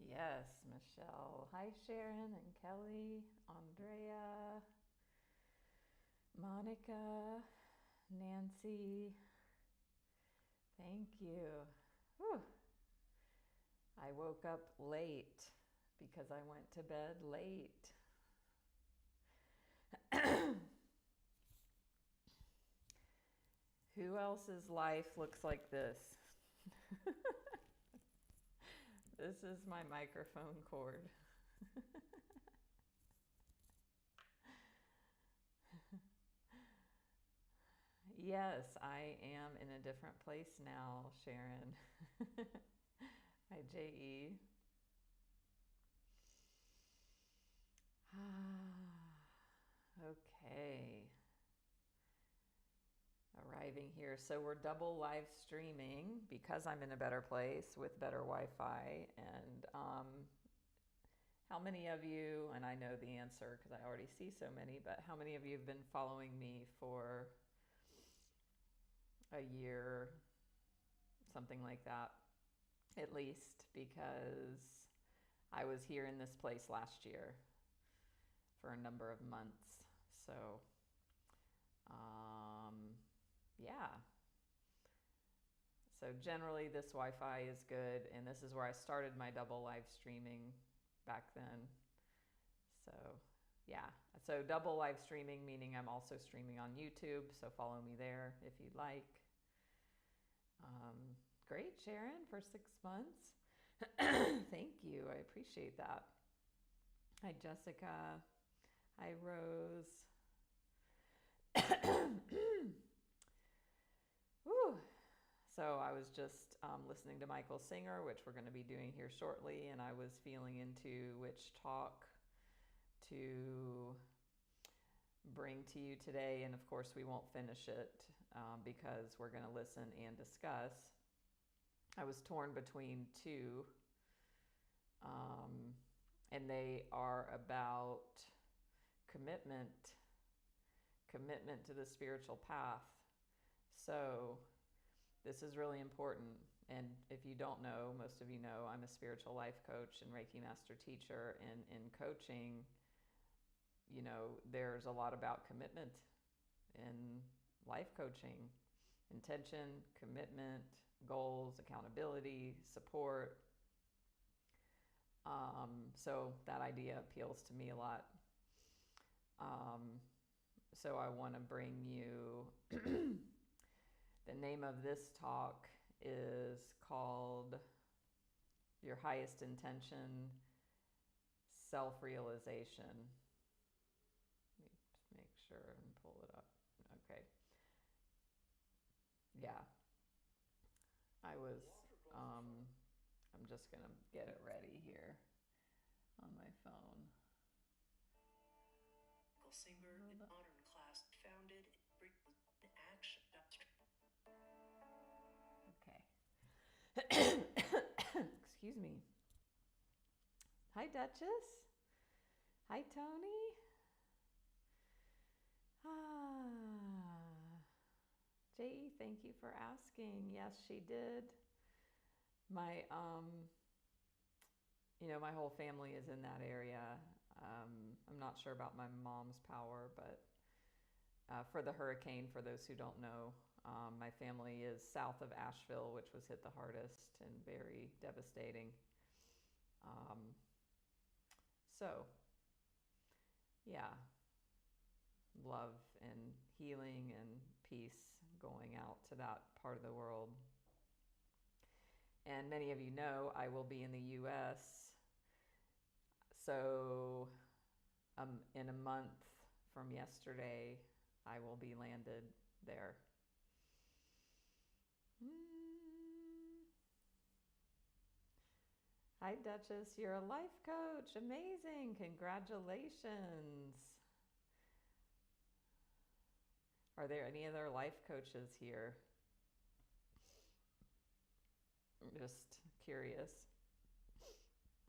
Yes, Michelle. Hi, Sharon and Kelly, Andrea, Monica, Nancy. Thank you. Whew. I woke up late because I went to bed late. Who else's life looks like this? This is my microphone cord. Yes, I am in a different place now, Sharon. Hi, J.E. Okay. Arriving here. So we're double live streaming because I'm in a better place with better Wi-Fi. And how many of you, and I know the answer because I already see so many, but how many of you have been following me for a year, something like that, at least, because I was here in this place last year for a number of months. So, yeah. So generally this Wi-Fi is good, and this is where I started my double live streaming back then. So yeah, so double live streaming, meaning I'm also streaming on YouTube, so follow me there if you'd like. Great, Sharon, for 6 months. Thank you, I appreciate that. Hi, Jessica. Hi, Rose. Whew. So I was just listening to Michael Singer, which we're going to be doing here shortly, and I was feeling into which talk to bring to you today. And of course, we won't finish it because we're going to listen and discuss. I was torn between two, and they are about commitment to the spiritual path. So this is really important. And if you don't know, most of you know, I'm a spiritual life coach and Reiki Master Teacher. And in coaching, you know, there's a lot about commitment in life coaching. Intention, commitment, goals, accountability, support. So that idea appeals to me a lot. So I want to bring you, the name of this talk is called Your Highest Intention, Self-Realization. Let me just make sure and pull it up. Okay. Yeah. I'm just going to get it ready here on my phone. Singer in modern class founded in action. Okay. Excuse me. Hi, Duchess. Hi, Tony. J.E., thank you for asking. Yes, she did. My, my whole family is in that area. I'm not sure about my mom's power, but for the hurricane, for those who don't know, my family is south of Asheville, which was hit the hardest and very devastating. So, yeah, love and healing and peace going out to that part of the world. And many of you know I will be in the U.S. So in a month from yesterday, I will be landed there. Hi, Duchess. You're a life coach. Amazing. Congratulations. Are there any other life coaches here? I'm just curious.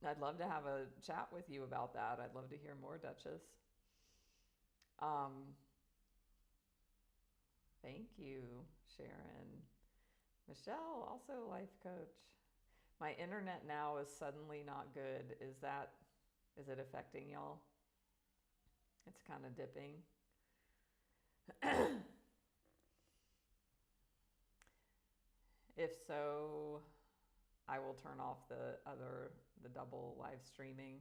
I'd love to have a chat with you about that. I'd love to hear more, Duchess. Thank you, Sharon. Michelle, also a life coach. My internet now is suddenly not good. Is it affecting y'all? It's kind of dipping. If so, I will turn off the double live streaming,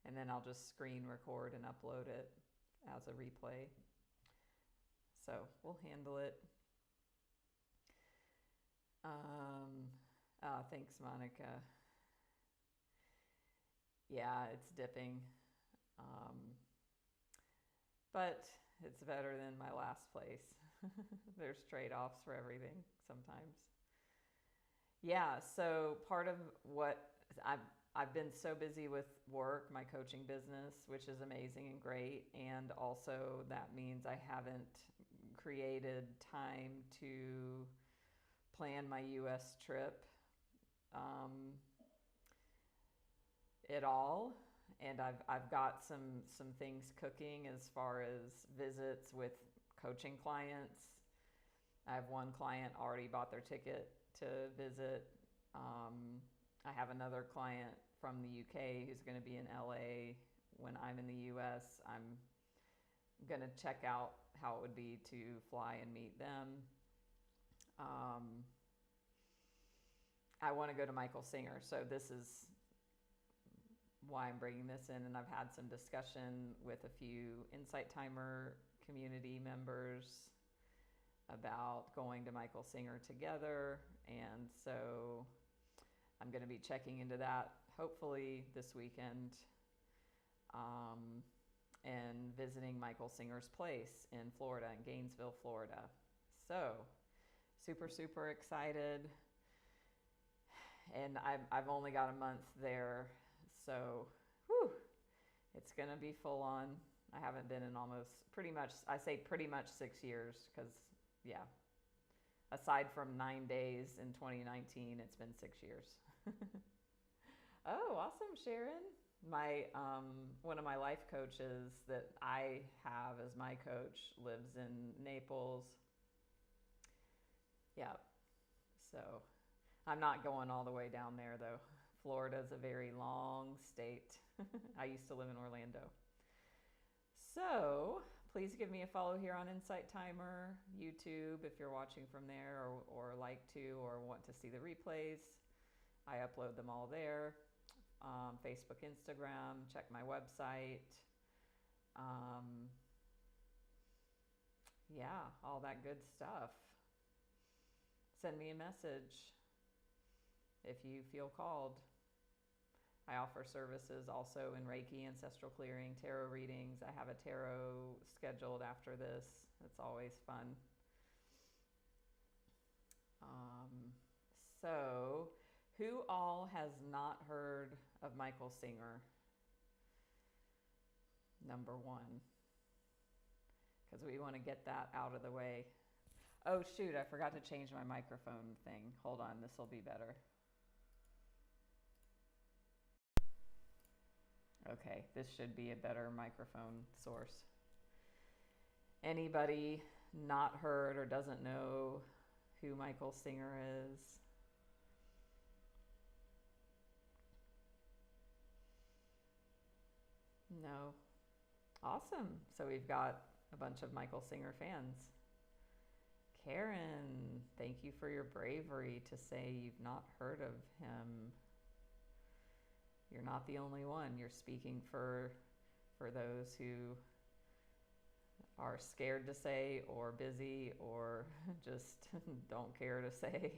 and then I'll just screen record and upload it as a replay. So we'll handle it. Thanks, Monica. Yeah, it's dipping. But it's better than my last place. There's trade-offs for everything sometimes. Yeah, so part of what I've been so busy with work, my coaching business, which is amazing and great, and also that means I haven't created time to plan my US trip at all. And I've got some things cooking as far as visits with coaching clients. I have one client already bought their ticket to visit. I have another client from the UK who's going to be in LA when I'm in the US. I'm going to check out how it would be to fly and meet them. I want to go to Michael Singer, so this is why I'm bringing this in, and I've had some discussion with a few Insight Timer community members about going to Michael Singer together, and so I'm going to be checking into that hopefully this weekend, and visiting Michael Singer's place in Florida, in Gainesville, Florida. So super, super excited. And I've only got a month there, so it's going to be full on. I haven't been in pretty much 6 years, because, yeah, aside from 9 days in 2019, it's been 6 years. Oh, awesome, Sharon. One of my life coaches that I have as my coach lives in Naples. Yeah, so I'm not going all the way down there, though. Florida's a very long state. I used to live in Orlando. So please give me a follow here on Insight Timer, YouTube, if you're watching from there, or like to, or want to see the replays. I upload them all there. Facebook, Instagram, check my website. Yeah, all that good stuff. Send me a message if you feel called. I offer services also in Reiki, Ancestral Clearing, tarot readings. I have a tarot scheduled after this. It's always fun. So, who all has not heard of Michael Singer? Number one. Because we want to get that out of the way. Oh, shoot, I forgot to change my microphone thing. Hold on, this will be better. Okay, this should be a better microphone source. Anybody not heard or doesn't know who Michael Singer is? No. Awesome. So we've got a bunch of Michael Singer fans. Karen, thank you for your bravery to say you've not heard of him. You're not the only one. You're speaking for those who are scared to say, or busy, or just don't care to say.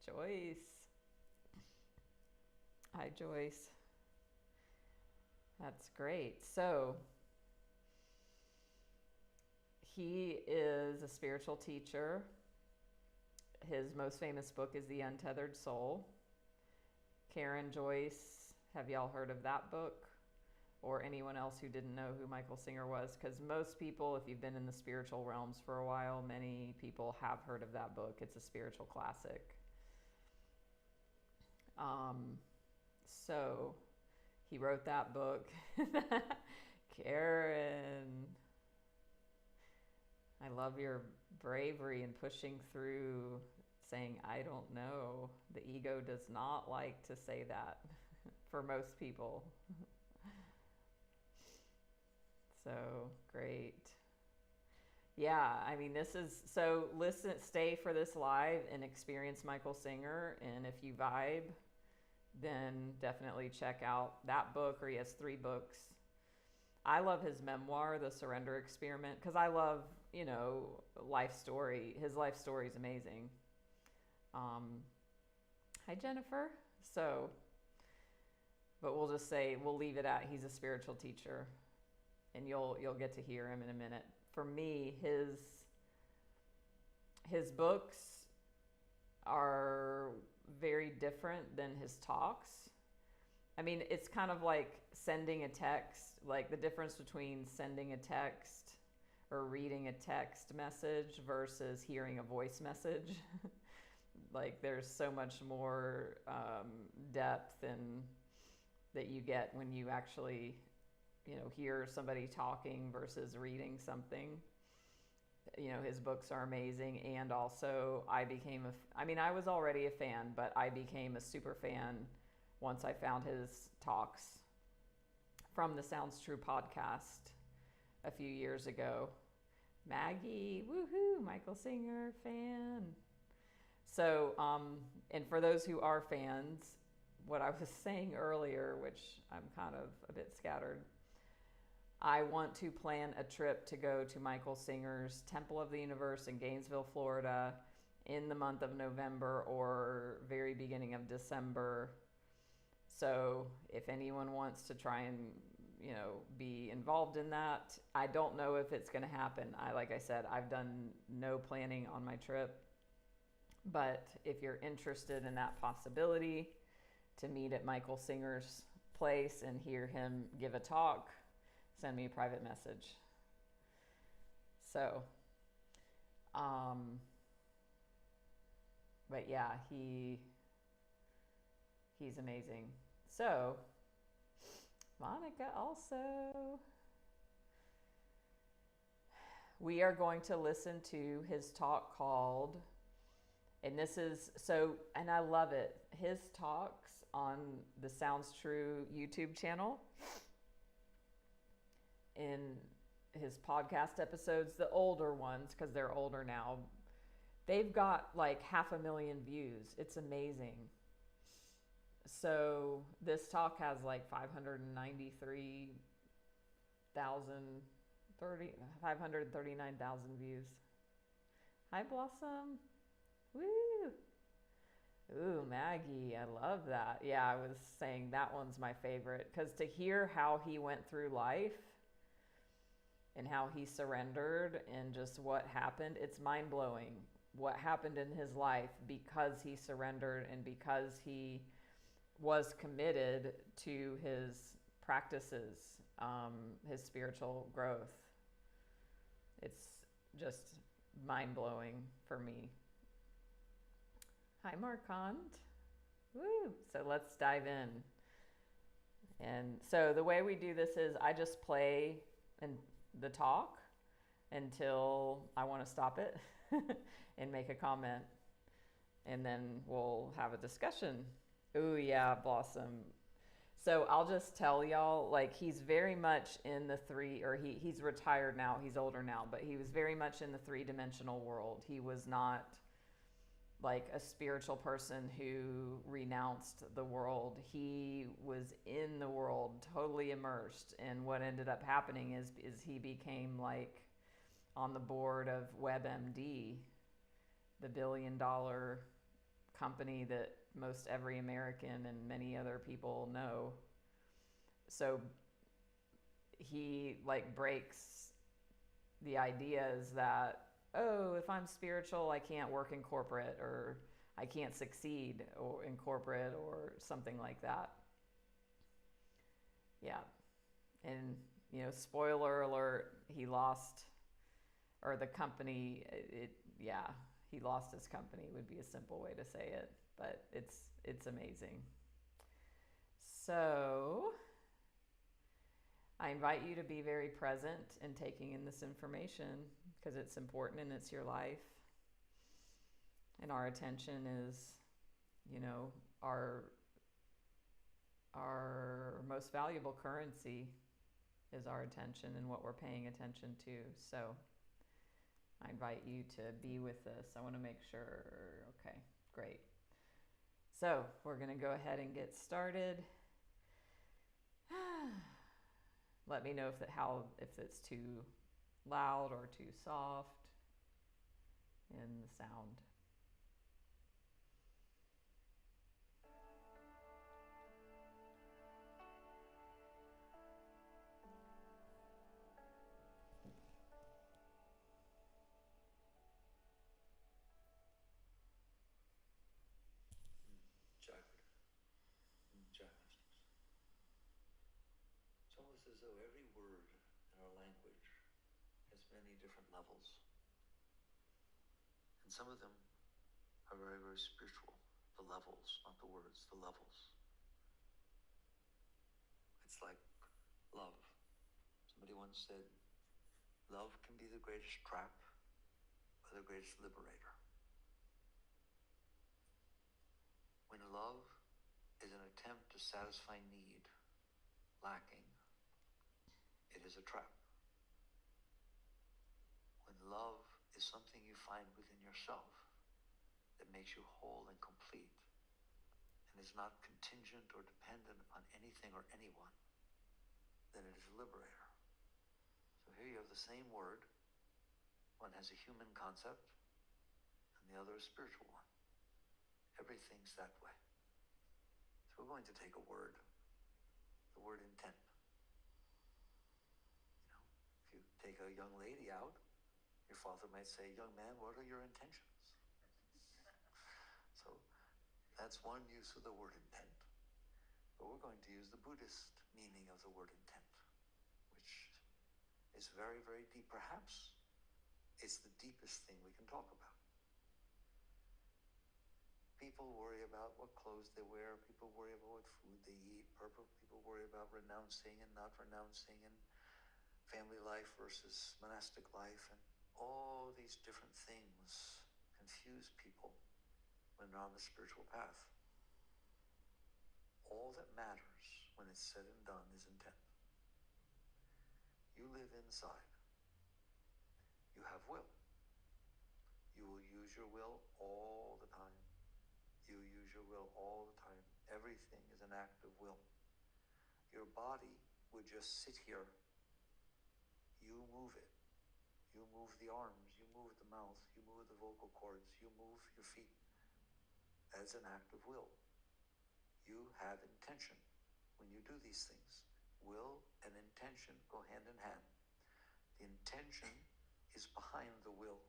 Joyce. Hi, Joyce. That's great. So he is a spiritual teacher. His most famous book is The Untethered Soul. Karen, Joyce, have y'all heard of that book? Or anyone else who didn't know who Michael Singer was? Because most people, if you've been in the spiritual realms for a while, many people have heard of that book. It's a spiritual classic. So he wrote that book. Karen, I love your bravery in pushing through saying, I don't know. The ego does not like to say that for most people. So great. Yeah, I mean, this is so stay for this live and experience Michael Singer. And if you vibe, then definitely check out that book, or he has 3 books. I love his memoir, The Surrender Experiment, because I love, life story. His life story is amazing. Hi, Jennifer. So, but we'll just say, we'll leave it at he's a spiritual teacher, and you'll get to hear him in a minute. For me, his books are very different than his talks. I mean, it's kind of like sending a text, like the difference between sending a text or reading a text message versus hearing a voice message. Like there's so much more depth and that you get when you actually, hear somebody talking versus reading something. His books are amazing. And also I was already a fan, but I became a super fan once I found his talks from the Sounds True podcast a few years ago. Maggie, woohoo, Michael Singer, fan. So, and for those who are fans, what I was saying earlier, which I'm kind of a bit scattered, I want to plan a trip to go to Michael Singer's Temple of the Universe in Gainesville, Florida in the month of November or very beginning of December. So if anyone wants to try and, be involved in that, I don't know if it's going to happen. Like I said, I've done no planning on my trip. But if you're interested in that possibility to meet at Michael Singer's place and hear him give a talk, send me a private message. So, but yeah, he's amazing. So, Monica also. We are going to listen to his talk called, and this is so, and I love it, his talks on the Sounds True YouTube channel, in his podcast episodes, the older ones, because they're older now, they've got like 500,000 views. It's amazing. So this talk has like 539,000 views. Hi, Blossom. Woo! Ooh, Maggie, I love that. Yeah, I was saying that one's my favorite, because to hear how he went through life and how he surrendered and just what happened, it's mind-blowing what happened in his life because he surrendered and because he was committed to his practices, his spiritual growth. It's just mind-blowing for me. Hi, Marquand. Woo! So let's dive in. And so the way we do this is I just play the talk until I want to stop it and make a comment. And then we'll have a discussion. Ooh, yeah, Blossom. So I'll just tell y'all, like, he's very much in the he's retired now, he's older now, but he was very much in the 3-dimensional world. He was not like a spiritual person who renounced the world. He was in the world, totally immersed. And what ended up happening is he became like on the board of WebMD, the $1 billion company that most every American and many other people know. So he like breaks the ideas that, oh, if I'm spiritual, I can't work in corporate, or I can't succeed or in corporate or something like that. Yeah. And, spoiler alert, he lost, or the company, he lost his company would be a simple way to say it, but it's amazing. So I invite you to be very present in taking in this information because it's important and it's your life. And our attention is, our most valuable currency is our attention and what we're paying attention to. So I invite you to be with this. I want to make sure. Okay, great. So we're going to go ahead and get started. Let me know if it's too loud or too soft in the sound. It's almost as though every word in our language has many different levels. And some of them are very, very spiritual. The levels, not the words, the levels. It's like love. Somebody once said, love can be the greatest trap or the greatest liberator. When love is an attempt to satisfy need lacking, it is a trap. When love is something you find within yourself that makes you whole and complete and is not contingent or dependent upon anything or anyone, then it is a liberator. So here you have the same word. One has a human concept and the other a spiritual one. Everything's that way. So we're going to take a word, the word intent. If you take a young lady out, your father might say, young man, what are your intentions? So that's one use of the word intent. But we're going to use the Buddhist meaning of the word intent, which is very, very deep. Perhaps it's the deepest thing we can talk about. People worry about what clothes they wear. People worry about what food they eat. People worry about renouncing and not renouncing, and family life versus monastic life, and all these different things confuse people when they're on the spiritual path. All that matters when it's said and done is intent. You live inside. You have will. You will use your will all the time. You use your will all the time. Everything is an act of will. Your body would just sit here. You move it. You move the arms. You move the mouth. You move the vocal cords. You move your feet. That's an act of will. You have intention when you do these things. Will and intention go hand in hand. The intention is behind the will.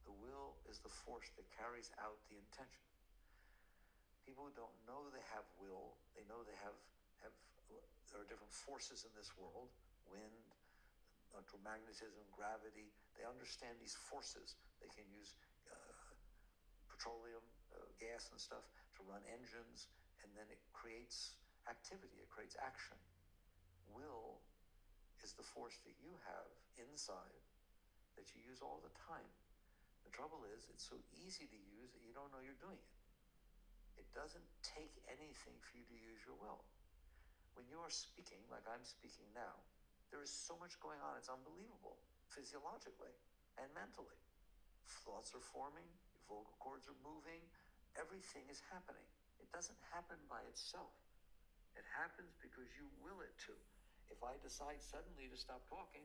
The will is the force that carries out the intention. People don't know they have will. They know they have there are different forces in this world, wind, electromagnetism, gravity. They understand these forces. They can use petroleum, gas and stuff to run engines, and then it creates activity, it creates action. Will is the force that you have inside that you use all the time. The trouble is, it's so easy to use that you don't know you're doing it. It doesn't take anything for you to use your will. When you are speaking, like I'm speaking now, there is so much going on. It's unbelievable, physiologically and mentally. Thoughts are forming, your vocal cords are moving, everything is happening. It doesn't happen by itself. It happens because you will it to. If I decide suddenly to stop talking,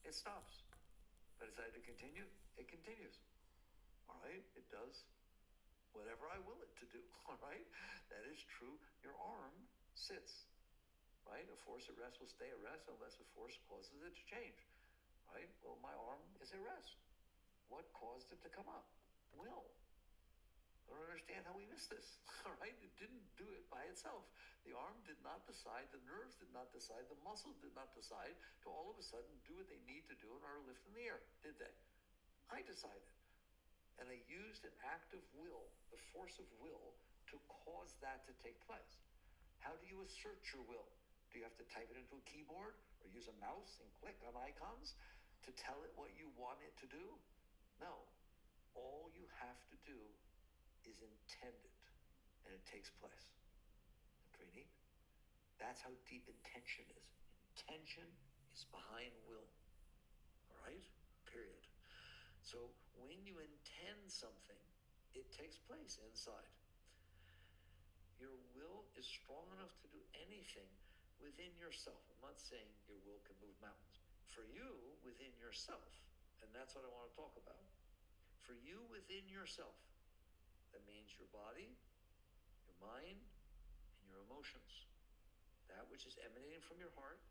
it stops. If I decide to continue, it continues. All right? It does whatever I will it to do. All right? That is true. Your arm sits. Right? A force at rest will stay at rest unless a force causes it to change. Right? Well, my arm is at rest. What caused it to come up? Will. I don't understand how we missed this. All right? It didn't do it by itself. The arm did not decide, the nerves did not decide, the muscles did not decide to all of a sudden do what they need to do in order to lift in the air, did they? I decided. And I used an act of will, the force of will, to cause that to take place. How do you assert your will? Do you have to type it into a keyboard or use a mouse and click on icons to tell it what you want it to do? No. All you have to do is intend it, and it takes place. Pretty neat. That's how deep intention is. Intention is behind will. All right? Period. So when you intend something, it takes place inside. Your will is strong enough to do anything within yourself. I'm not saying your will can move mountains. For you, within yourself, and that's what I want to talk about. For you, within yourself, that means your body, your mind, and your emotions. That which is emanating from your heart,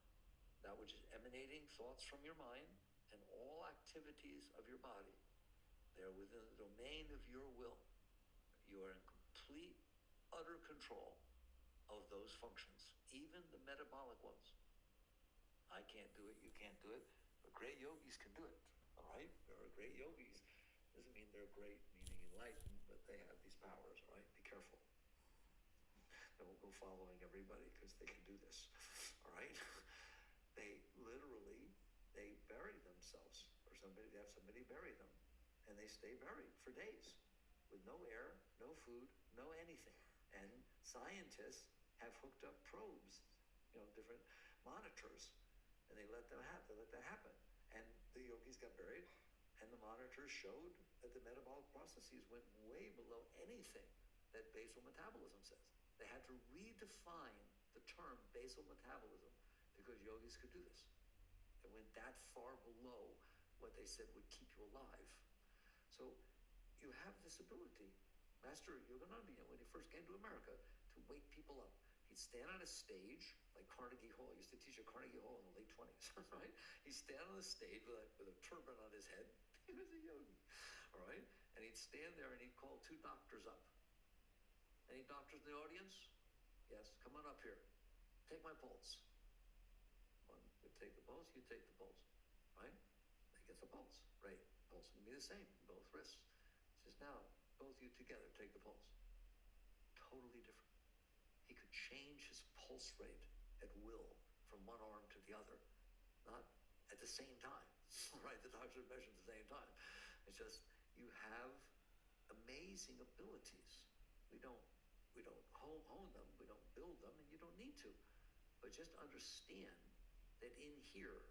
that which is emanating thoughts from your mind, and all activities of your body. They're within the domain of your will. You are in complete, utter control of those functions, even the metabolic ones. I can't do it, you can't do it, but great yogis can do it, all right? There are great yogis. Doesn't mean they're great, meaning enlightened, but they have these powers, all right? Be careful. Don't go following everybody because they can do this, all right? They literally, they bury themselves, or they have somebody bury them, and they stay buried for days with no air, no food, no anything. And scientists have hooked up probes, different monitors, and they let that happen. And the yogis got buried, and the monitors showed that the metabolic processes went way below anything that basal metabolism says. They had to redefine the term basal metabolism because yogis could do this. It went that far below what they said would keep you alive. So you have this ability. Master Yogananda, when he first came to America, to wake people up. He'd stand on a stage like Carnegie Hall. He used to teach at Carnegie Hall in the late 20s, right? He'd stand on the stage with a turban on his head. He was a yogi, all right? And he'd stand there and he'd call two doctors up. Any doctors in the audience? Yes, come on up here. Take my pulse. One, you take the pulse, you take the pulse, right? They get the pulse, right? Pulse can be the same, both wrists. He says, now, both you together, take the pulse. Totally different. He could change his pulse rate at will from one arm to the other, not at the same time, right? The doctor measures at the same time. It's just, you have amazing abilities. We don't hone them, we don't build them, and you don't need to. But just understand that in here,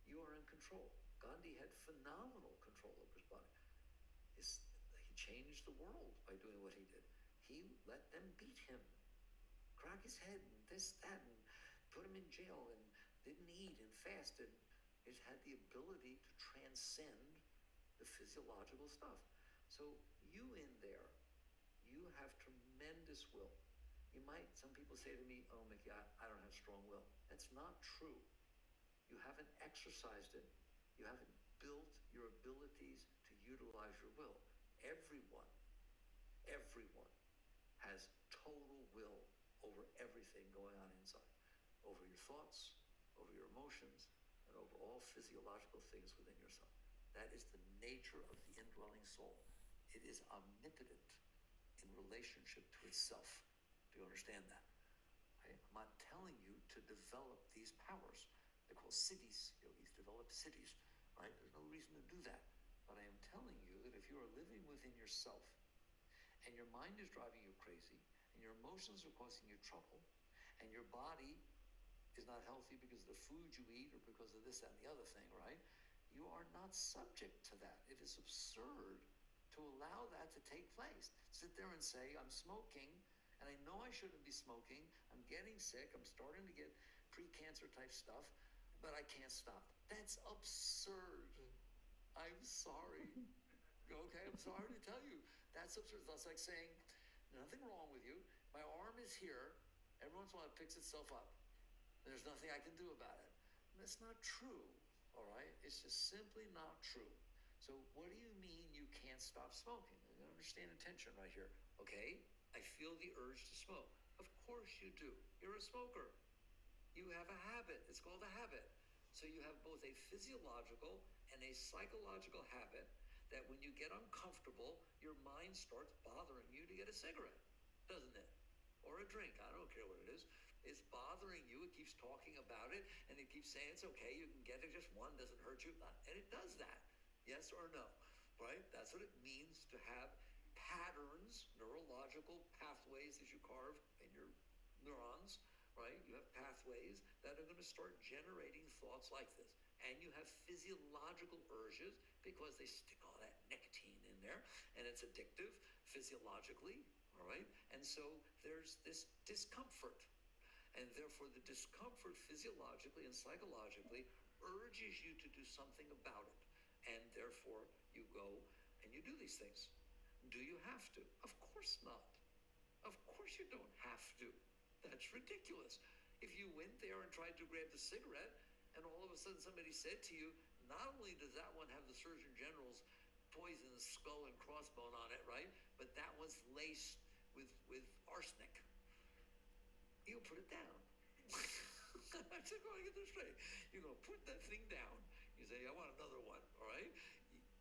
you are in control. Gandhi had phenomenal control of his body. He changed the world by doing what he did. He let them beat him, crack his head, and this, that, and put him in jail, and didn't eat and fasted. It had the ability to transcend the physiological stuff. So you in there, you have tremendous will. Some people say to me, oh, Mickey, I don't have strong will. That's not true. You haven't exercised it. You haven't built your abilities to utilize your will. Everyone has total will over everything going on inside, over your thoughts, over your emotions, and over all physiological things within yourself. That is the nature of the indwelling soul. It is omnipotent in relationship to itself. Do you understand that? Okay? I'm not telling you to develop these powers. They're called siddhis. Yogis develop siddhis, right? There's no reason to do that. But I am telling you that if you are living within yourself and your mind is driving you crazy and your emotions are causing you trouble and your body is not healthy because of the food you eat or because of this, that, and the other thing, right? You are not subject to that. It is absurd to allow that to take place. Sit there and say, I'm smoking, and I know I shouldn't be smoking. I'm getting sick. I'm starting to get pre-cancer type stuff, but I can't stop. That's absurd. I'm sorry. Okay, I'm sorry to tell you. That's absurd. That's like saying, nothing wrong with you. My arm is here. Every once in a while it picks itself up. There's nothing I can do about it. That's not true, all right? It's just simply not true. So what do you mean you can't stop smoking? You understand intention right here. Okay, I feel the urge to smoke. Of course you do. You're a smoker. You have a habit. It's called a habit. So you have both a physiological and a psychological habit that when you get uncomfortable, your mind starts bothering you to get a cigarette, doesn't it? Or a drink. I don't care what it is. It's bothering you. It keeps talking about it, and it keeps saying it's okay. You can get it. Just one doesn't hurt you. And it does that. Yes or no? right? That's what it means to have patterns, neurological pathways as you carve in your neurons, right? You have pathways that are going to start generating thoughts like this. And you have physiological urges because they stick all that nicotine in there and it's addictive physiologically, all right? And so there's this discomfort. And therefore the discomfort physiologically and psychologically urges you to do something about it. And therefore you go and you do these things. Do you have to? Of course not. Of course you don't have to. That's ridiculous. If you went there and tried to grab the cigarette and all of a sudden somebody said to you, not only does that one have the Surgeon General's poison skull and crossbone on it, right? But that one's laced with arsenic. You'll put it down. I'm just going to get this straight. You're going to put that thing down. You say, I want another one, all right?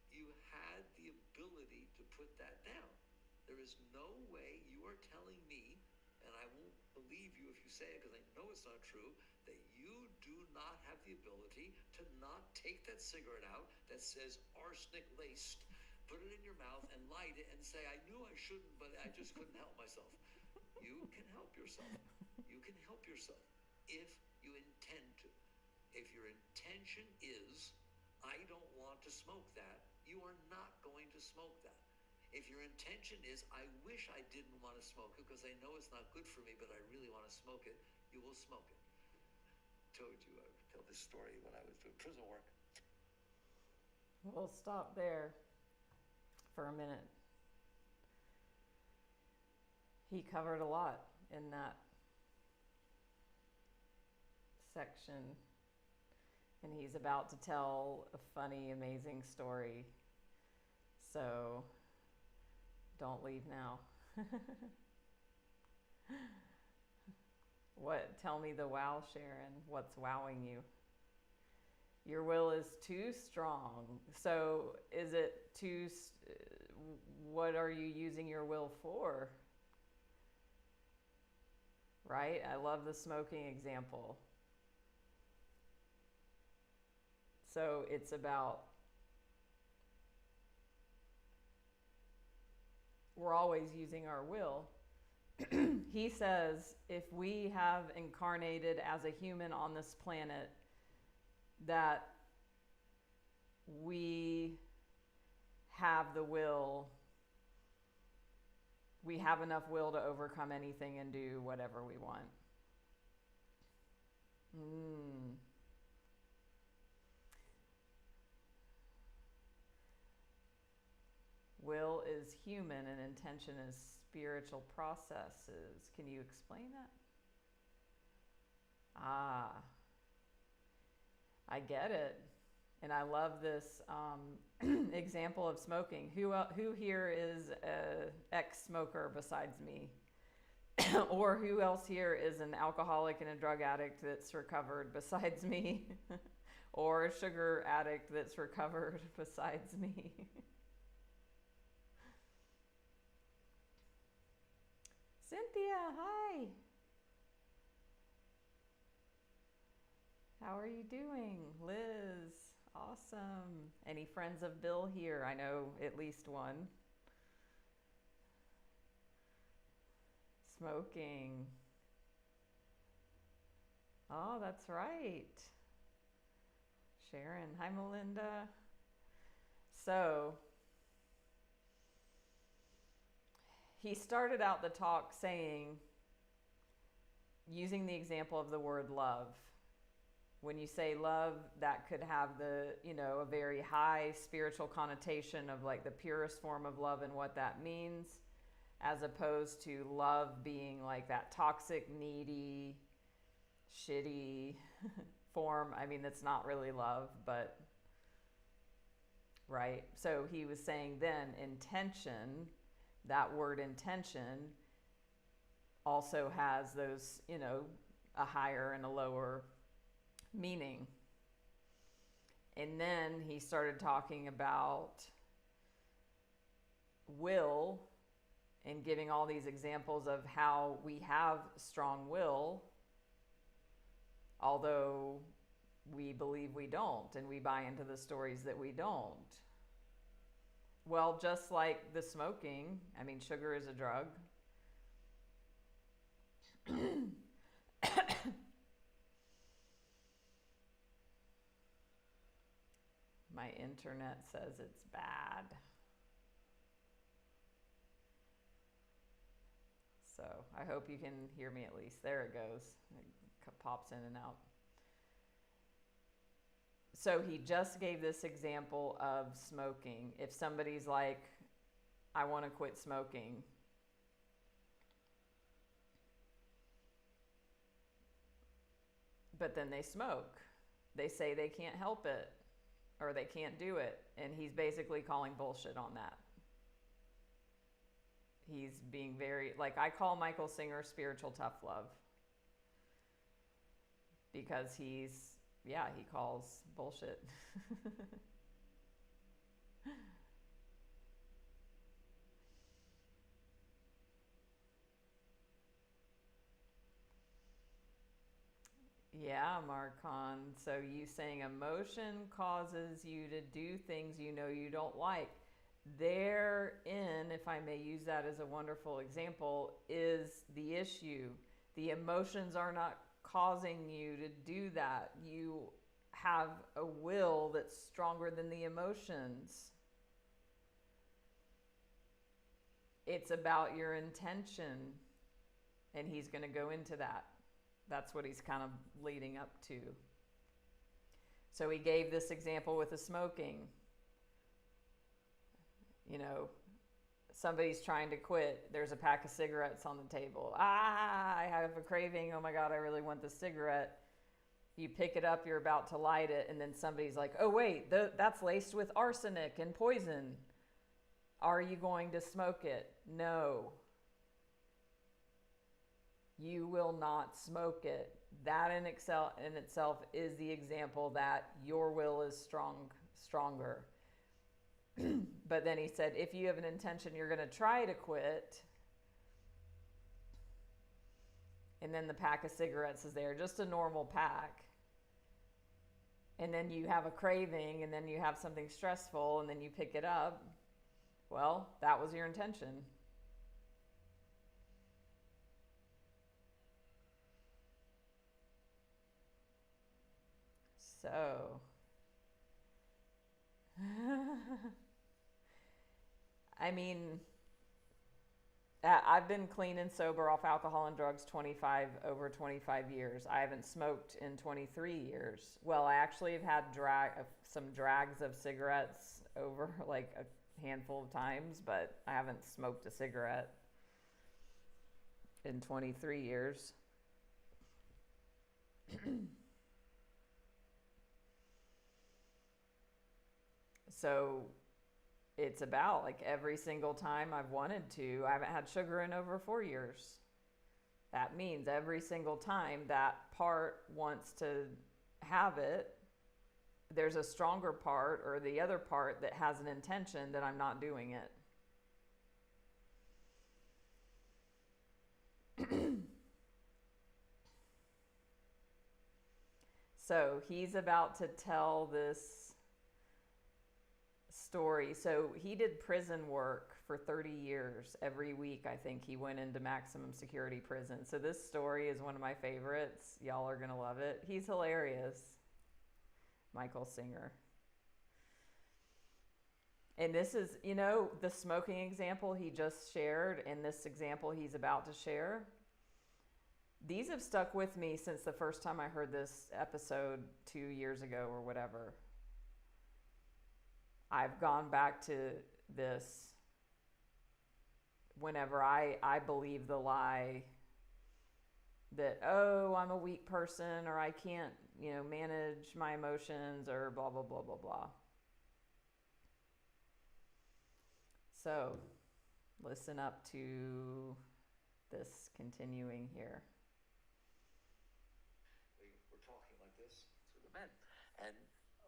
You had the ability to put that down. There is no way you are telling me, and I won't believe you if you say it because I know it's not true, that you do not have the ability to not take that cigarette out that says arsenic laced, put it in your mouth and light it and say, I knew I shouldn't, but I just couldn't help myself. You can help yourself. You can help yourself if you intend to. If your intention is, I don't want to smoke that, you are not going to smoke that. If your intention is, I wish I didn't want to smoke it because I know it's not good for me, but I really want to smoke it, you will smoke it. Told you I would tell this story when I was doing prison work. We'll stop there for a minute. He covered a lot in that section, and he's about to tell a funny, amazing story. So don't leave now. What? Tell me the wow, Sharon. What's wowing you? Your will is too strong. So is it too... what are you using your will for? Right? I love the smoking example. So it's about... we're always using our will. He says, if we have incarnated as a human on this planet, that we have the will, we have enough will to overcome anything and do whatever we want. Will is human and intention is spiritual processes. Can you explain that? I get it. And I love this example of smoking. Who here is an ex-smoker besides me? Or who else here is an alcoholic and a drug addict that's recovered besides me? Or a sugar addict that's recovered besides me? Cynthia, hi. How are you doing? Liz, awesome. Any friends of Bill here? I know at least one. Smoking. Oh, that's right. Sharon, hi Melinda. So, he started out the talk saying, using the example of the word love. When you say love, that could have a very high spiritual connotation of like the purest form of love and what that means, as opposed to love being like that toxic, needy, shitty form. I mean, that's not really love, but right. So he was saying then intention, that word intention also has those, a higher and a lower meaning. And then he started talking about will and giving all these examples of how we have strong will, although we believe we don't, and we buy into the stories that we don't. Well, just like the smoking, I mean, sugar is a drug. My internet says it's bad. So I hope you can hear me at least. There it goes. It pops in and out. So he just gave this example of smoking. If somebody's like, I want to quit smoking, but then they smoke. They say they can't help it or they can't do it. And he's basically calling bullshit on that. He's being very, like, I call Michael Singer spiritual tough love. Because he calls bullshit. Yeah, Marcon. So you saying emotion causes you to do things you know you don't like. Therein, if I may use that as a wonderful example, is the issue. The emotions are not causing you to do that. You have a will that's stronger than the emotions. It's about your intention, and he's going to go into that. That's what he's kind of leading up to. So he gave this example with the smoking. You know, somebody's trying to quit. There's a pack of cigarettes on the table. I have a craving. Oh my God, I really want the cigarette. You pick it up, you're about to light it, and then somebody's like, oh wait, that's laced with arsenic and poison. Are you going to smoke it? No. You will not smoke it. That in itself is the example that your will is stronger. But then he said, if you have an intention, you're going to try to quit. And then the pack of cigarettes is there, just a normal pack. And then you have a craving, and then you have something stressful, and then you pick it up. Well, that was your intention. So, I mean, I've been clean and sober off alcohol and drugs over 25 years. I haven't smoked in 23 years. Well, I actually have had some drags of cigarettes over like a handful of times, but I haven't smoked a cigarette in 23 years. So it's about like every single time I've wanted to. I haven't had sugar in over 4 years. That means every single time that part wants to have it, there's a stronger part or the other part that has an intention that I'm not doing it. So he's about to tell this story. So he did prison work for 30 years. Every week, I think he went into maximum security prison. So this story is one of my favorites. Y'all are going to love it. He's hilarious. Michael Singer. And this is, the smoking example he just shared and this example he's about to share. These have stuck with me since the first time I heard this episode 2 years ago or whatever. I've gone back to this whenever I believe the lie that, oh, I'm a weak person or I can't, manage my emotions or blah, blah, blah, blah, blah. So listen up to this continuing here. We were talking like this to the men, and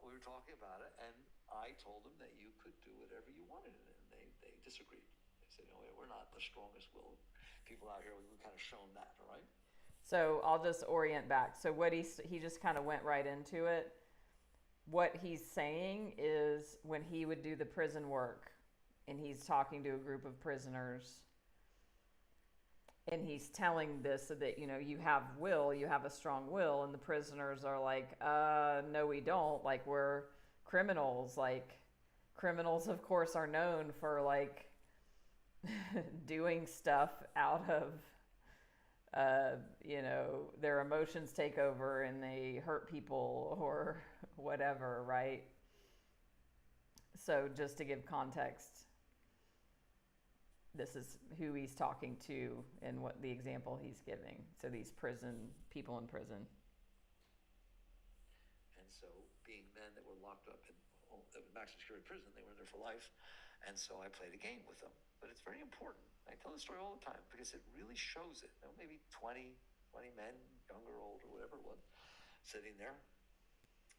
we were talking about it, and I told them that you could do whatever you wanted, and they disagreed. They said, we're not the strongest willed people out here. We've kind of shown that, all right? So I'll just orient back. So what he just kind of went right into it. What he's saying is when he would do the prison work, and he's talking to a group of prisoners, and he's telling this so that, you know, you have will, you have a strong will, and the prisoners are like, no, we don't. Like, we're criminals. Like, criminals, of course, are known for, like, doing stuff out of, you know, their emotions take over and they hurt people or whatever, right? So just to give context, this is who he's talking to and what the example he's giving. So these people in prison. And so being men that were locked up in maximum security prison, they were there for life. And so I played a game with them. But it's very important. I tell the story all the time because it really shows it. You know, maybe 20 men, younger, older, whatever it was, sitting there.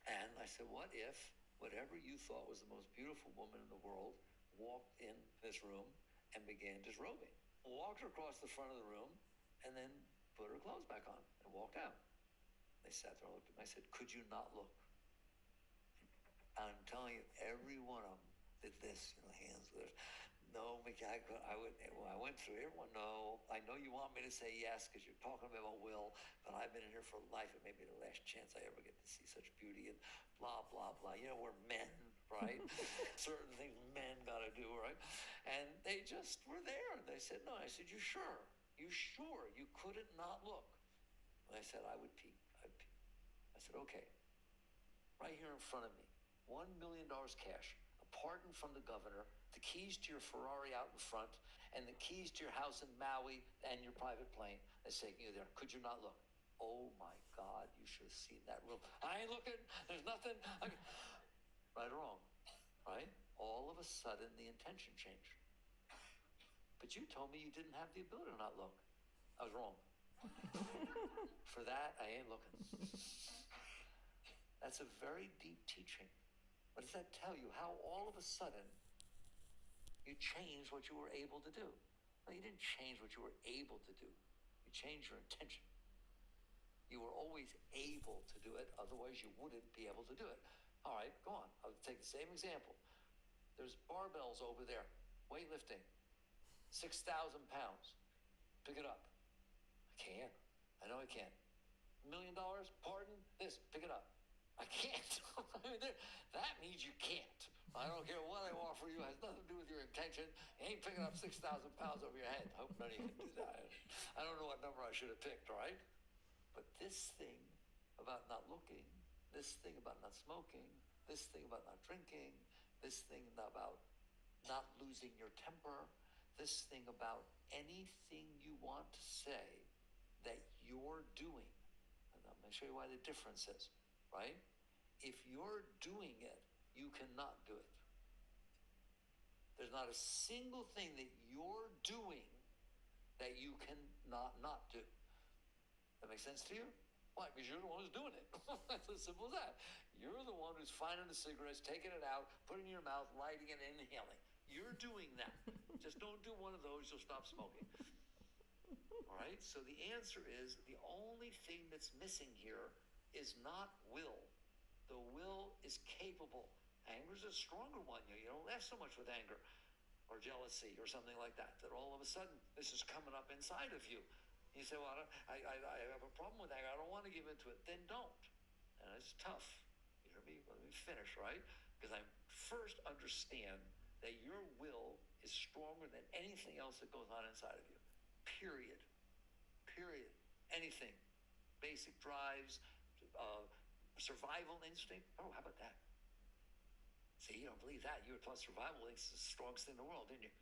And I said, what if whatever you thought was the most beautiful woman in the world walked in this room and began disrobing? Walked across the front of the room and then put her clothes back on and walked out. They sat there and looked at me. I said, could you not look? I'm telling you, every one of them did this, you know, hands with it. No, Mickey, I went through everyone. No, I know you want me to say yes because you're talking about will, but I've been in here for life. It may be the last chance I ever get to see such beauty and blah, blah, blah. You know, we're men, right? Certain things men got to do, right? And they just were there. They said, no. I said, you sure? You sure? You couldn't not look? And I said, I would pee. I'd pee. I said, okay. Right here in front of me, $1 million cash, a pardon from the governor, the keys to your Ferrari out in front, and the keys to your house in Maui and your private plane that's taking you there. Could you not look? Oh my God, you should have seen that room. I ain't looking. There's nothing. Right or wrong, right? All of a sudden, the intention changed. But you told me you didn't have the ability to not look. I was wrong. For that, I ain't looking. That's a very deep teaching. What does that tell you? How all of a sudden you changed what you were able to do. No, you didn't change what you were able to do. You changed your intention. You were always able to do it. Otherwise, you wouldn't be able to do it. All right, go on. I'll take the same example. There's barbells over there. Weightlifting. 6,000 pounds. Pick it up. I can't. I know I can't. $1 million? Pardon? This. Pick it up. I can't. I mean, that means you can't. I don't care what I offer you. It has nothing to do with your intention. You ain't picking up 6,000 pounds over your head. I hope none of you can do that. I don't know what number I should have picked, right? But this thing about not looking, this thing about not smoking, this thing about not drinking, this thing about not losing your temper, this thing about anything you want to say that you're doing. And I'm going to show you why the difference is, right? If you're doing it, you cannot do it. There's not a single thing that you're doing that you cannot not do. That makes sense to you? Why? Because you're the one who's doing it. That's as simple as that. You're the one who's finding the cigarettes, taking it out, putting it in your mouth, lighting it, and inhaling. You're doing that. Just don't do one of those, you'll stop smoking. All right? So the answer is the only thing that's missing here is not will. The will is capable. Anger is a stronger one. You don't laugh so much with anger or jealousy or something like that, that all of a sudden this is coming up inside of you. You say, well, I have a problem with anger. I don't want to give into it. Then don't. And it's tough. You hear me? Let me finish, right? Because I first understand that your will is stronger than anything else that goes on inside of you. Period. Period. Anything. Basic drives, survival instinct. Oh, how about that? See, you don't believe that. You were taught survival instinct is the strongest thing in the world, didn't you?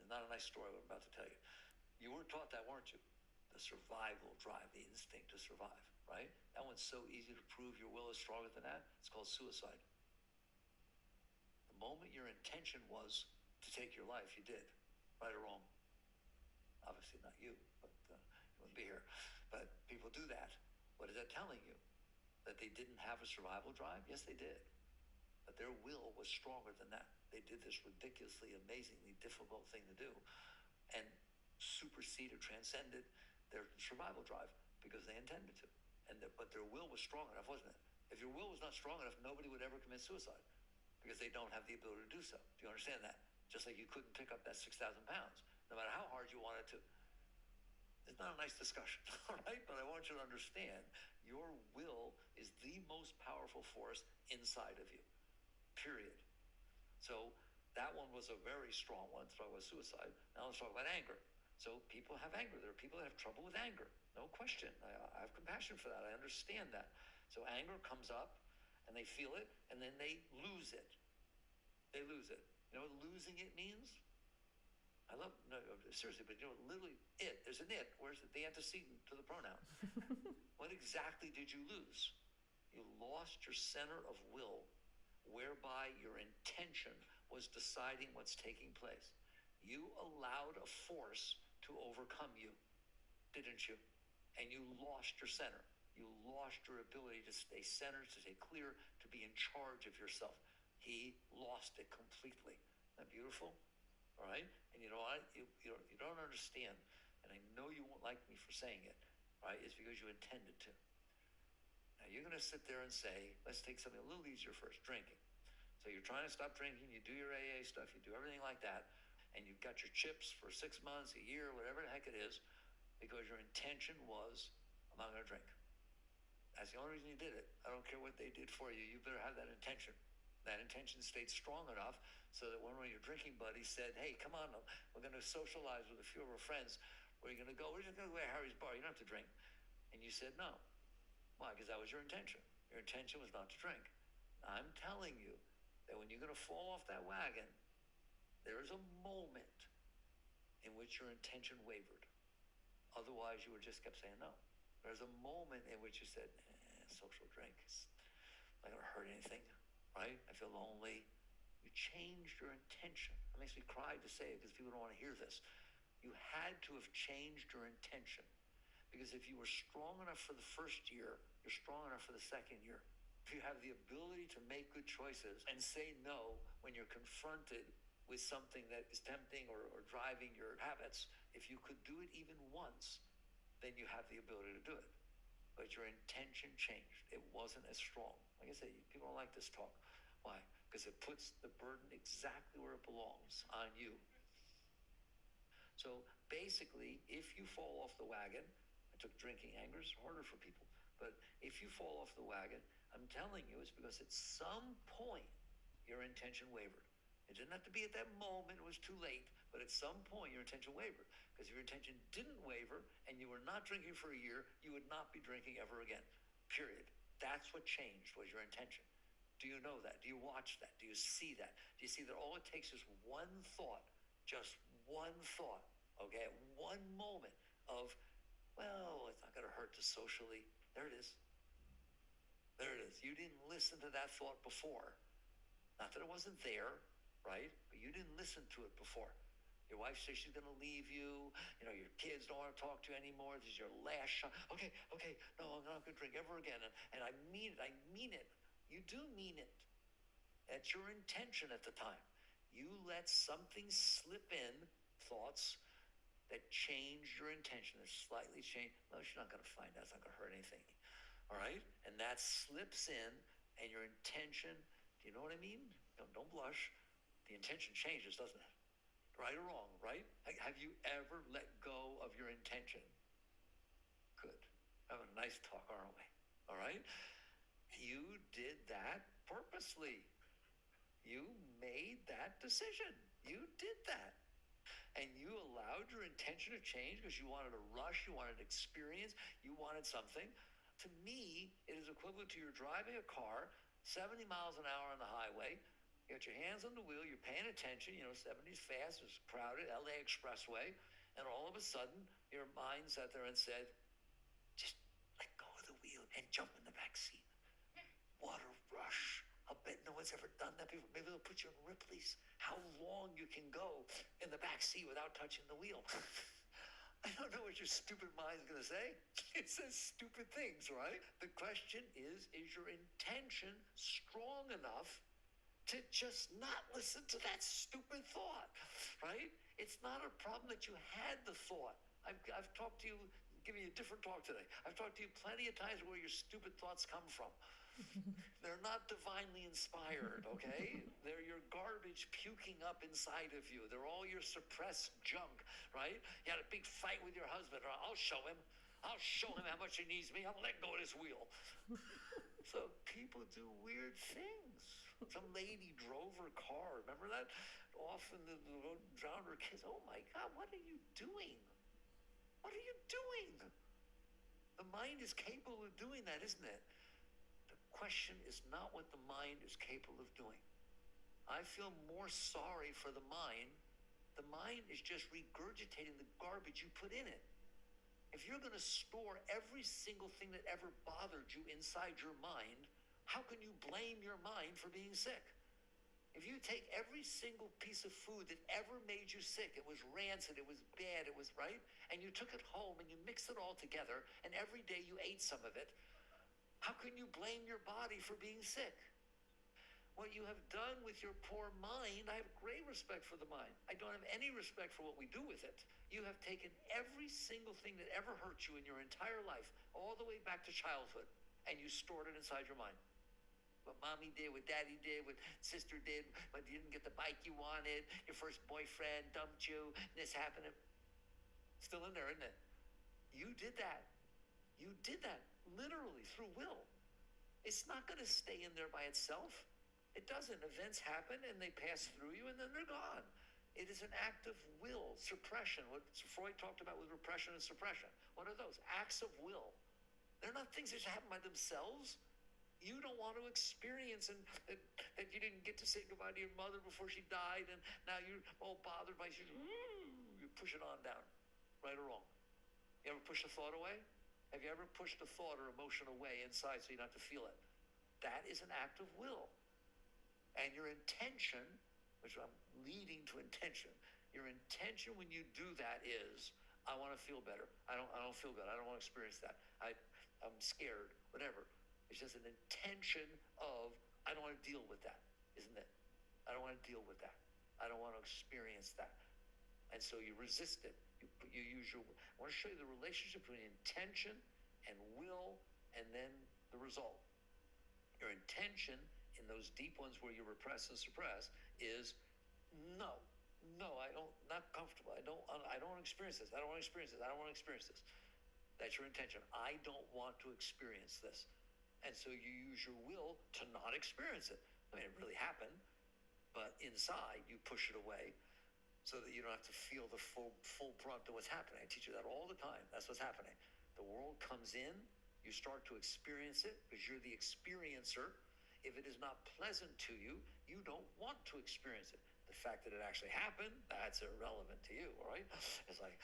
It's not a nice story what I'm about to tell you. You were taught that, weren't you? The survival drive, the instinct to survive, right? That one's so easy to prove your will is stronger than that. It's called suicide. The moment your intention was to take your life, you did, right or wrong. Obviously not you, but you wouldn't be here. But people do that. What is that telling you? That they didn't have a survival drive? Yes, they did. But their will was stronger than that. They did this ridiculously, amazingly difficult thing to do and superseded, transcended their survival drive because they intended to. But their will was strong enough, wasn't it? If your will was not strong enough, nobody would ever commit suicide because they don't have the ability to do so. Do you understand that? Just like you couldn't pick up that 6,000 pounds, no matter how hard you wanted to. It's not a nice discussion, all right? But I want you to understand, your will is the most powerful force inside of you, period. So that one was a very strong one to talk about suicide. Now let's talk about anger. So people have anger. There are people that have trouble with anger. No question. I have compassion for that. I understand that. So anger comes up, and they feel it, and then they lose it. They lose it. You know what losing it means? I love, no, seriously, but you know, literally it. There's an it. Where's the antecedent to the pronoun? What exactly did you lose? You lost your center of will, whereby your intention was deciding what's taking place. You allowed a force to overcome you, didn't you? And you lost your center. You lost your ability to stay centered, to stay clear, to be in charge of yourself. He lost it completely. Isn't that beautiful? All right? And you know what? You don't understand, and I know you won't like me for saying it, right? It's because you intended to. Now you're going to sit there and say, let's take something a little easier first, drinking. So you're trying to stop drinking, you do your AA stuff, you do everything like that, and you've got your chips for 6 months, a year, whatever the heck it is, because your intention was, I'm not going to drink. That's the only reason you did it. I don't care what they did for you. You better have that intention. That intention stayed strong enough so that when one of your drinking buddies said, hey, come on, we're going to socialize with a few of our friends. Where are you going to go? We're just going to go to Harry's bar. You don't have to drink. And you said no. Why? Because that was your intention. Your intention was not to drink. I'm telling you that when you're going to fall off that wagon, there is a moment in which your intention wavered. Otherwise, you would just kept saying no. There's a moment in which you said, social drink, it's not going to hurt anything. Right? I feel lonely. You changed your intention. It makes me cry to say it because people don't want to hear this. You had to have changed your intention. Because if you were strong enough for the first year, you're strong enough for the second year. If you have the ability to make good choices and say no when you're confronted with something that is tempting or driving your habits, if you could do it even once, then you have the ability to do it. But your intention changed. It wasn't as strong. Like I said, people don't like this talk. Why? Because it puts the burden exactly where it belongs, on you. So basically, if you fall off the wagon, I took drinking, anger is harder for people, but if you fall off the wagon, I'm telling you, it's because at some point, your intention wavered. It didn't have to be at that moment, it was too late, but at some point, your intention wavered. Because if your intention didn't waver, and you were not drinking for a year, you would not be drinking ever again, period. That's what changed, was your intention. Do you know that? Do you watch that? Do you see that? Do you see that all it takes is one thought, just one thought, okay, at one moment of, well, it's not going to hurt to socially. There it is. There it is. You didn't listen to that thought before. Not that it wasn't there, right? But you didn't listen to it before. Your wife says she's going to leave you. You know, your kids don't want to talk to you anymore. This is your last shot. Okay, no, I'm not going to drink ever again. And I mean it. You do mean it. That's your intention at the time. You let something slip in, thoughts, that change your intention, that slightly change. No, she's not going to find out. It's not going to hurt anything. All right? And that slips in, and your intention, do you know what I mean? Don't blush. The intention changes, doesn't it? Right or wrong, right? Have you ever let go of your intention? Good. Having a nice talk, aren't we? All right? You did that purposely. You made that decision. You did that. And you allowed your intention to change because you wanted a rush, you wanted experience, you wanted something. To me, it is equivalent to you're driving a car 70 miles an hour on the highway. You got your hands on the wheel, you're paying attention, 70's fast, it's crowded, LA Expressway, and all of a sudden, your mind sat there and said, just let go of the wheel and jump in the back seat. What a rush. I'll bet no one's ever done that before. Maybe they'll put you in Ripley's. How long you can go in the back seat without touching the wheel. I don't know what your stupid mind's going to say. It says stupid things, right? The question is your intention strong enough to just not listen to that stupid thought, right? It's not a problem that you had the thought. I've talked to you, giving you a different talk today. I've talked to you plenty of times where your stupid thoughts come from. They're not divinely inspired, okay? They're your garbage puking up inside of you. They're all your suppressed junk, right? You had a big fight with your husband. I'll show him. I'll show him how much he needs me. I'll let go of this wheel. So people do weird things. Some lady drove her car. Remember that? Off in the road, drowned her kids. Oh my God, what are you doing? What are you doing? The mind is capable of doing that, isn't it? The question is not what the mind is capable of doing. I feel more sorry for the mind. The mind is just regurgitating the garbage you put in it. If you're going to store every single thing that ever bothered you inside your mind, how can you blame your mind for being sick? If you take every single piece of food that ever made you sick, it was rancid, it was bad, it was right, and you took it home and you mixed it all together, and every day you ate some of it, how can you blame your body for being sick? What you have done with your poor mind, I have great respect for the mind. I don't have any respect for what we do with it. You have taken every single thing that ever hurt you in your entire life, all the way back to childhood, and you stored it inside your mind. What mommy did, what daddy did, what sister did, but you didn't get the bike you wanted, your first boyfriend dumped you, this happened. Still in there, isn't it? You did that. You did that, literally, through will. It's not going to stay in there by itself. It doesn't. Events happen and they pass through you and then they're gone. It is an act of will, suppression. What Freud talked about with repression and suppression. What are those? Acts of will. They're not things that happen by themselves. You don't want to experience and that you didn't get to say goodbye to your mother before she died, and now you're all bothered by you push it on down, right or wrong. You ever push a thought away? Have you ever pushed a thought or emotion away inside so you don't have to feel it? That is an act of will. And your intention, which I'm leading to intention, your intention when you do that is, I want to feel better. I don't feel good. I don't want to experience that. I'm scared, whatever. It's just an intention of, I don't want to deal with that, isn't it? I don't want to deal with that. I don't want to experience that. And so you resist it. You use your, I want to show you the relationship between intention and will and then the result. Your intention in those deep ones where you repress and suppress is, no, not comfortable. I don't want to experience this. I don't want to experience this. I don't want to experience this. That's your intention. I don't want to experience this. And so you use your will to not experience it. I mean, it really happened, but inside you push it away so that you don't have to feel the full brunt of what's happening. I teach you that all the time. That's what's happening. The world comes in, you start to experience it because you're the experiencer. If it is not pleasant to you, you don't want to experience it. The fact that it actually happened, that's irrelevant to you, all right? It's like,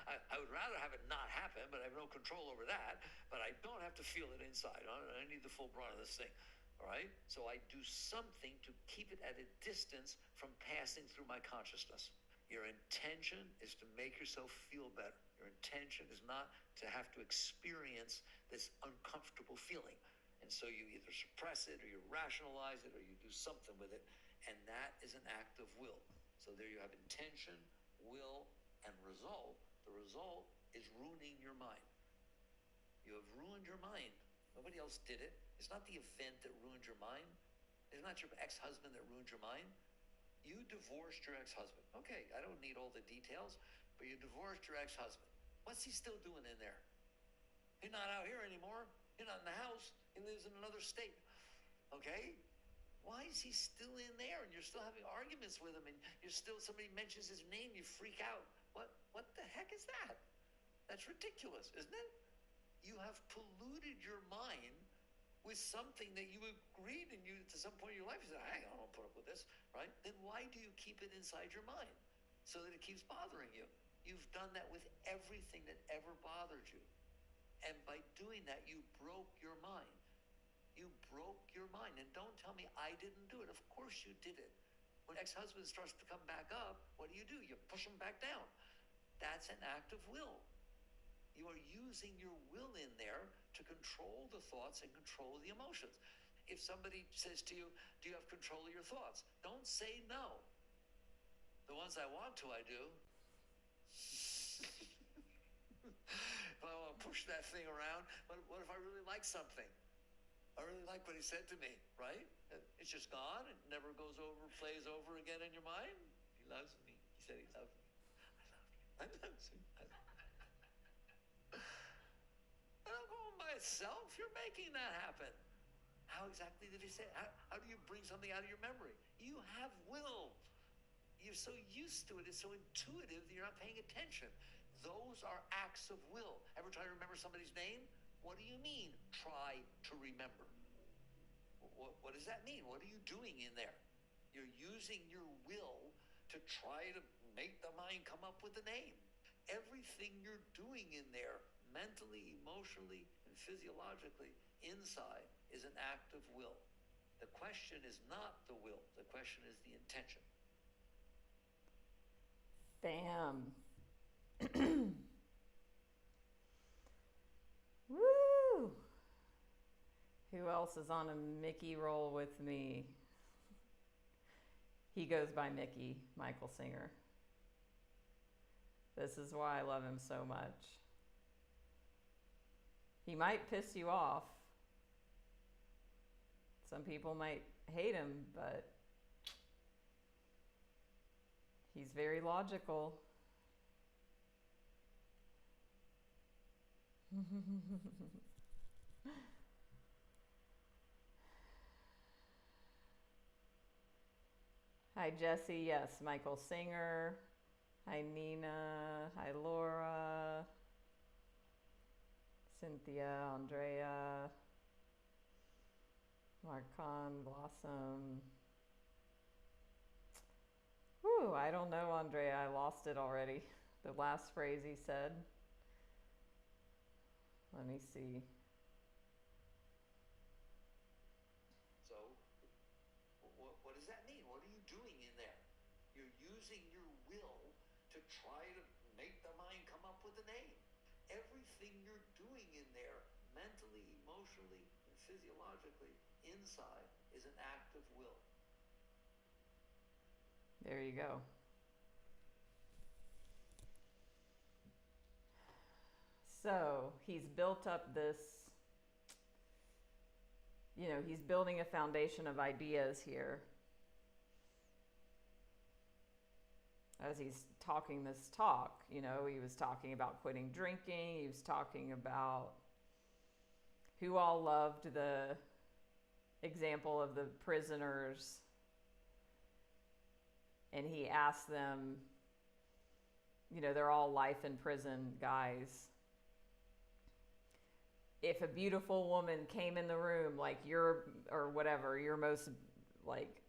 I would rather have it not happen, but I have no control over that. But I don't have to feel it inside. I need the full brunt of this thing. All right? So I do something to keep it at a distance from passing through my consciousness. Your intention is to make yourself feel better. Your intention is not to have to experience this uncomfortable feeling. And so you either suppress it or you rationalize it or you do something with it. And that is an act of will. So there you have intention, will, and result. The result is ruining your mind. You have ruined your mind. Nobody else did it. It's not the event that ruined your mind. It's not your ex-husband that ruined your mind. You divorced your ex-husband. Okay, I don't need all the details, but you divorced your ex-husband. What's he still doing in there? He's not out here anymore. He's not in the house. He lives in another state. Okay? Why is he still in there? And you're still having arguments with him, and you're still, somebody mentions his name, you freak out. What the heck is that? That's ridiculous, isn't it? You have polluted your mind with something that you agreed and you, to some point in your life, you said, I don't want to put up with this, right? Then why do you keep it inside your mind? So that it keeps bothering you. You've done that with everything that ever bothered you. And by doing that, you broke your mind. You broke your mind. And don't tell me I didn't do it. Of course you did it. When ex-husband starts to come back up, what do? You push him back down. That's an act of will. You are using your will in there to control the thoughts and control the emotions. If somebody says to you, do you have control of your thoughts? Don't say no. The ones I want to, I do. If I want to push that thing around. What if I really like something? I really like what he said to me, right? It's just gone. It never goes over, plays over again in your mind. He loves me. He said he loved me. I love you. I love you. And I'm going by itself. You're making that happen. How exactly did he say it? How do you bring something out of your memory? You have will. You're so used to it. It's so intuitive that you're not paying attention. Those are acts of will. Ever try to remember somebody's name? What do you mean, try to remember? What does that mean? What are you doing in there? You're using your will to try to make the mind come up with a name. Everything you're doing in there, mentally, emotionally, and physiologically, inside, is an act of will. The question is not the will. The question is the intention. Bam. Woo! Who else is on a Mickey roll with me? He goes by Mickey, Michael Singer. This is why I love him so much. He might piss you off. Some people might hate him, but he's very logical. Hi, Jesse. Yes, Michael Singer. Hi, Nina. Hi, Laura. Cynthia, Andrea. Marcon, Blossom. Whew, I don't know, Andrea. I lost it already. The last phrase he said. Let me see. So, what does that mean? What are you doing in there? You're using your will to try to make the mind come up with a name. Everything you're doing in there, mentally, emotionally, and physiologically, inside, is an act of will. There you go. So he's built up this, he's building a foundation of ideas here. As he's talking this talk, he was talking about quitting drinking. He was talking about who all loved the example of the prisoners. And he asked them, they're all life in prison guys. If a beautiful woman came in the room, like your most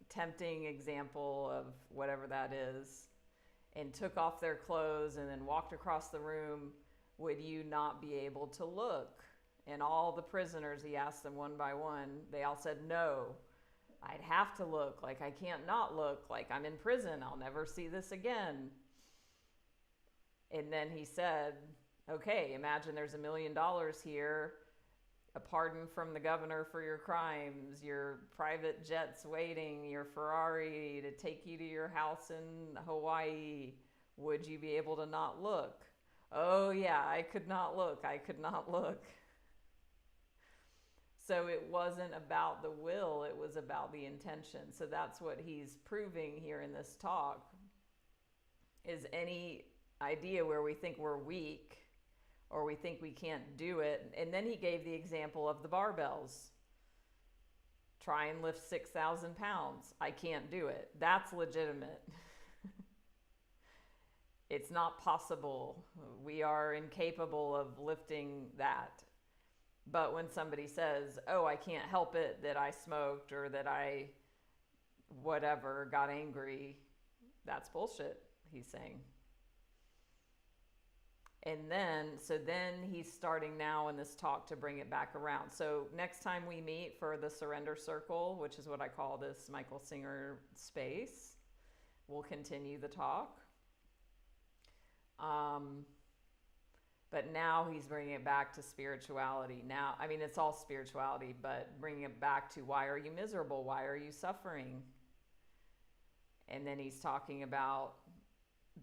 tempting example of whatever that is, and took off their clothes and then walked across the room, would you not be able to look? And all the prisoners, he asked them one by one, they all said, no, I'd have to look. Like, I can't not look. Like, I'm in prison. I'll never see this again. And then he said, okay, imagine there's $1 million here, a pardon from the governor for your crimes, your private jets waiting, your Ferrari to take you to your house in Hawaii. Would you be able to not look? Oh yeah, I could not look. I could not look. So it wasn't about the will, it was about the intention. So that's what he's proving here in this talk, is any idea where we think we're weak or we think we can't do it. And then he gave the example of the barbells. Try and lift 6,000 pounds. I can't do it. That's legitimate. It's not possible. We are incapable of lifting that. But when somebody says, oh, I can't help it that I smoked or that I got angry, that's bullshit, he's saying. And then he's starting now in this talk to bring it back around. So next time we meet for the Surrender Circle, which is what I call this Michael Singer space, we'll continue the talk. But now he's bringing it back to spirituality. Now, I mean, it's all spirituality, but bringing it back to why are you miserable? Why are you suffering? And then he's talking about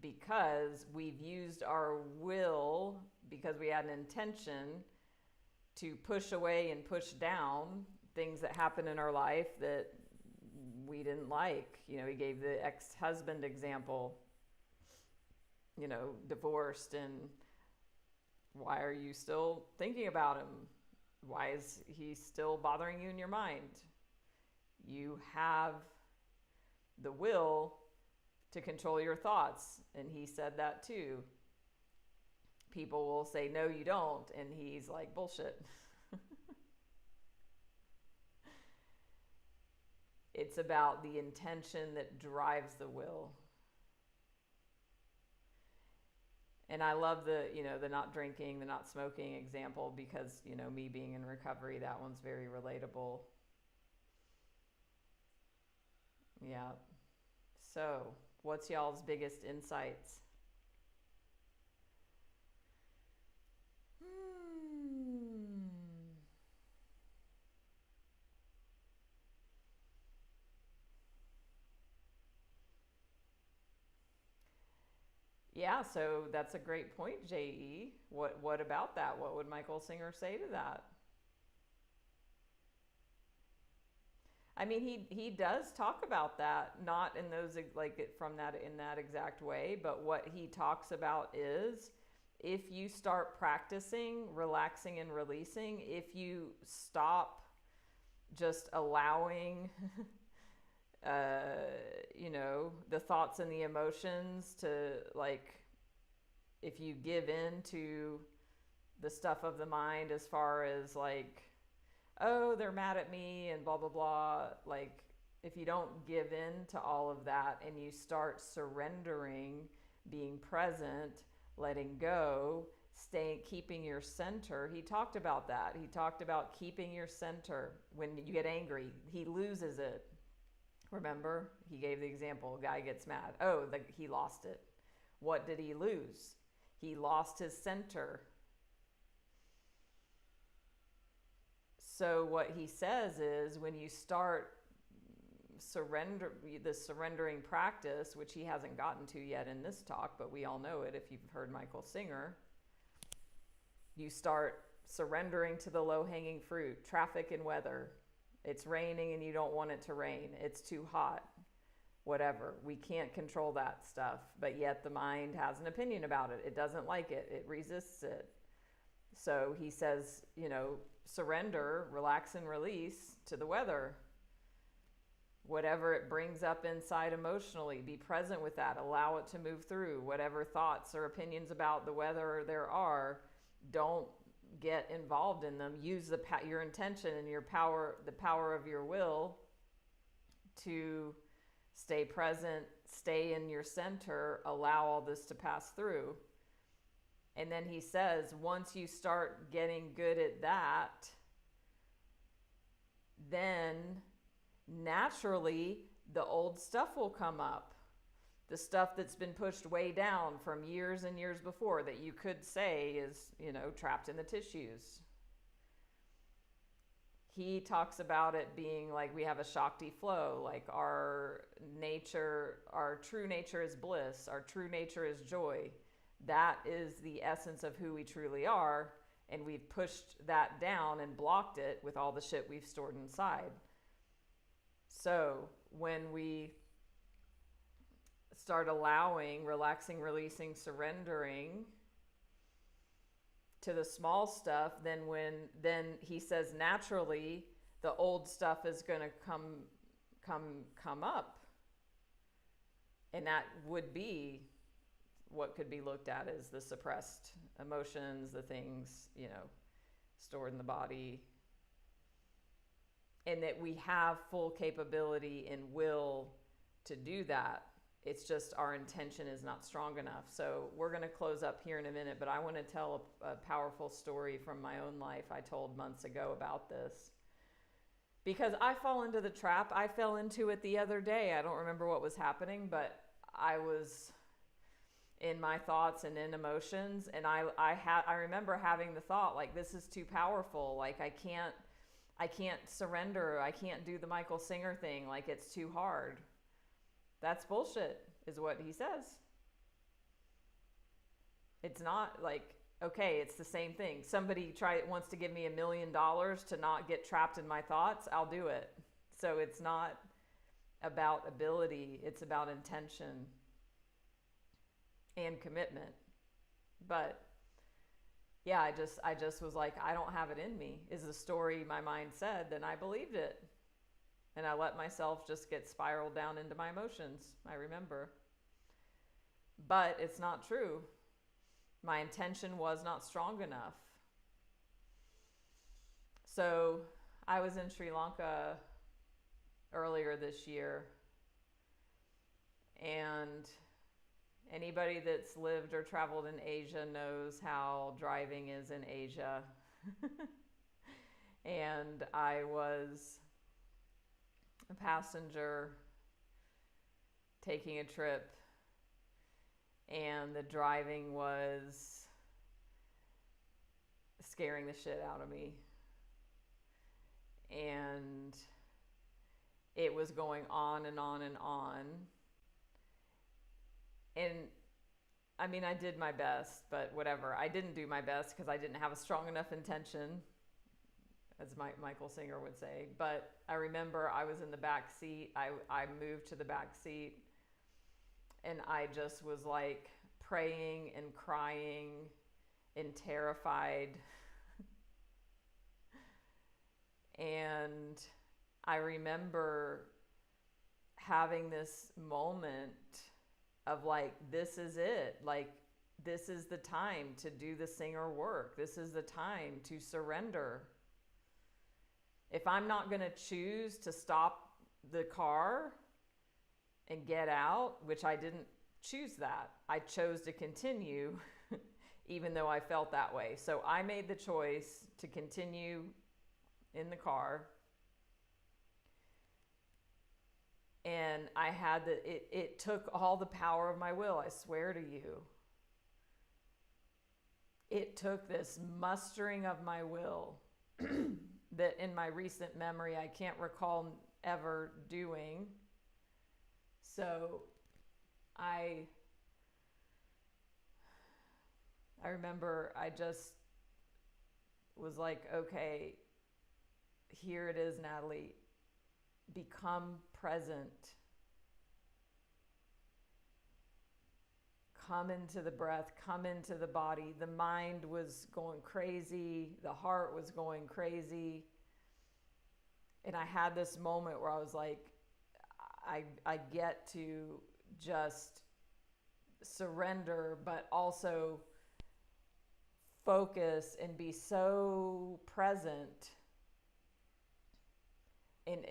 because we've used our will because we had an intention to push away and push down things that happened in our life that we didn't like. You know, he gave the ex-husband example, you know, divorced, and why are you still thinking about him? Why is he still bothering you in your mind? You have the will to control your thoughts. And he said that too. People will say, no, you don't. And he's like, bullshit. It's about the intention that drives the will. And I love the, you know, the not drinking, the not smoking example, because, you know, me being in recovery, that one's very relatable. Yeah. So, what's y'all's biggest insights? Yeah, so that's a great point, J.E. What about that? What would Michael Singer say to that? I mean, he does talk about that, not in those, like, from that, in that exact way, but what he talks about is, if you start practicing relaxing and releasing, if you stop just allowing you know, the thoughts and the emotions to, like, if you give in to the stuff of the mind, as far as like, oh, they're mad at me and blah, blah, blah. Like, if you don't give in to all of that and you start surrendering, being present, letting go, keeping your center. He talked about that. He talked about keeping your center. When you get angry, he loses it. Remember, he gave the example, a guy gets mad. Oh, he lost it. What did he lose? He lost his center. So what he says is, when you start the surrendering practice, which he hasn't gotten to yet in this talk, but we all know it if you've heard Michael Singer, you start surrendering to the low-hanging fruit, traffic and weather. It's raining and you don't want it to rain. It's too hot. Whatever. We can't control that stuff. But yet the mind has an opinion about it. It doesn't like it. It resists it. So he says, you know, surrender, relax and release to the weather. Whatever it brings up inside emotionally, be present with that. Allow it to move through. Whatever thoughts or opinions about the weather there are, don't get involved in them. Use your intention and your power, the power of your will, to stay present, stay in your center, allow all this to pass through. And then he says, once you start getting good at that, then naturally the old stuff will come up. The stuff that's been pushed way down from years and years before, that you could say is, you know, trapped in the tissues. He talks about it being like we have a Shakti flow, like our nature, our true nature is bliss, our true nature is joy. That is the essence of who we truly are, and we've pushed that down and blocked it with all the shit we've stored inside. So when we start allowing, relaxing, releasing, surrendering to the small stuff, then he says naturally the old stuff is going to come up, and that would be what could be looked at as the suppressed emotions, the things, you know, stored in the body, and that we have full capability and will to do that. It's just our intention is not strong enough. So we're going to close up here in a minute, but I want to tell a powerful story from my own life I told months ago about this. Because I fall into the trap. I fell into it the other day. I don't remember what was happening, but I was in my thoughts and in emotions. And I remember having the thought, like, this is too powerful. Like, I can't surrender. I can't do the Michael Singer thing. Like, it's too hard. That's bullshit, is what he says. It's not like, okay, it's the same thing. Somebody wants to give me $1 million to not get trapped in my thoughts, I'll do it. So it's not about ability, it's about intention and commitment. But yeah, I just was like, I don't have it in me, is the story my mind said. Then I believed it. And I let myself just get spiraled down into my emotions, I remember. But it's not true. My intention was not strong enough. So I was in Sri Lanka earlier this year, and anybody that's lived or traveled in Asia knows how driving is in Asia. And I was a passenger taking a trip, and the driving was scaring the shit out of me. And it was going on and on and on. And I mean, I did my best, but whatever. I didn't do my best because I didn't have a strong enough intention, as Michael Singer would say. But I remember I was in the back seat. I moved to the back seat, and I just was like praying and crying and terrified. And I remember having this moment of like, this is it. Like, this is the time to do the singer work. This is the time to surrender. If I'm not going to choose to stop the car and get out, which I didn't choose that. I chose to continue even though I felt that way. So I made the choice to continue in the car. And I had it took all the power of my will, I swear to you. It took this mustering of my will that in my recent memory I can't recall ever doing. So I remember I just was like, okay, here it is, Natalie. Become present. Come into the breath, come into the body. The mind was going crazy. The heart was going crazy. And I had this moment where I was like, I get to just surrender, but also focus and be so present and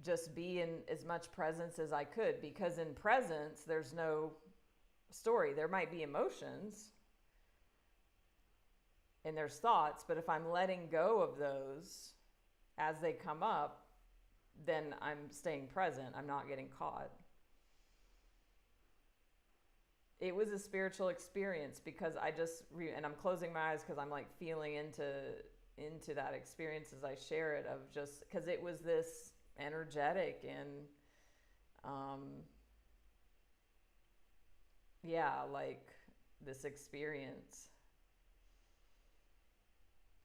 just be in as much presence as I could, because in presence there's no story. There might be emotions and there's thoughts, but if I'm letting go of those as they come up, then I'm staying present. I'm not getting caught. It was a spiritual experience because I just, and I'm closing my eyes because I'm like feeling into that experience as I share it, of just, because it was this energetic and yeah, like this experience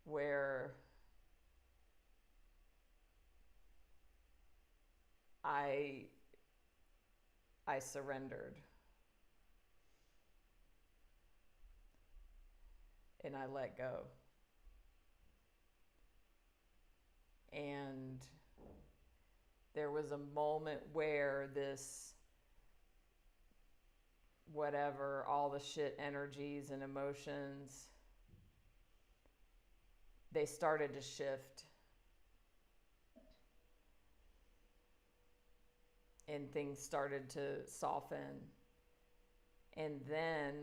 where I surrendered and I let go. And there was a moment where this, whatever, all the shit energies and emotions, they started to shift. And things started to soften. And then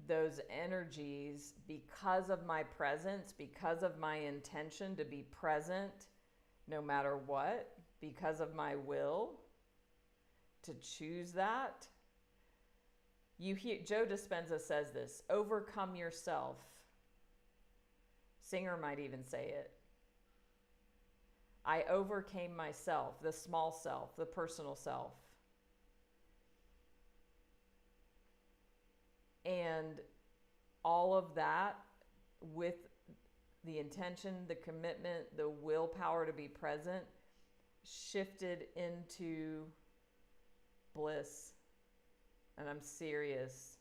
those energies, because of my presence, because of my intention to be present no matter what, because of my will to choose that, you hear Joe Dispenza says this: overcome yourself. Singer might even say it. I overcame myself, the small self, the personal self. And all of that with the intention, the commitment, the willpower to be present shifted into bliss. And I'm serious.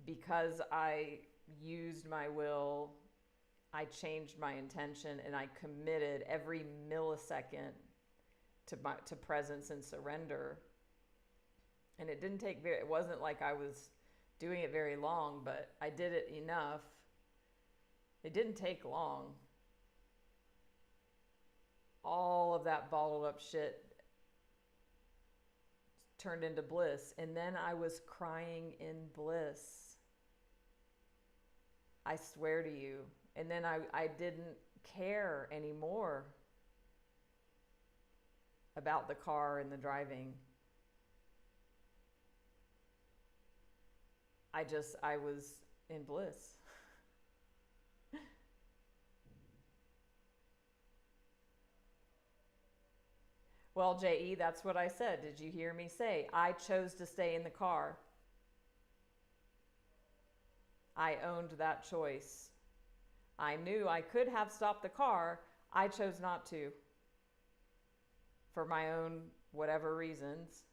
Because I used my will, I changed my intention, and I committed every millisecond to presence and surrender. And it didn't take it wasn't like I was doing it very long, but I did it enough. It didn't take long. All of that bottled up shit turned into bliss. And then I was crying in bliss. I swear to you. And then I didn't care anymore about the car and the driving. I was in bliss. Well, J.E., that's what I said. Did you hear me say? I chose to stay in the car. I owned that choice. I knew I could have stopped the car. I chose not to. For my own whatever reasons.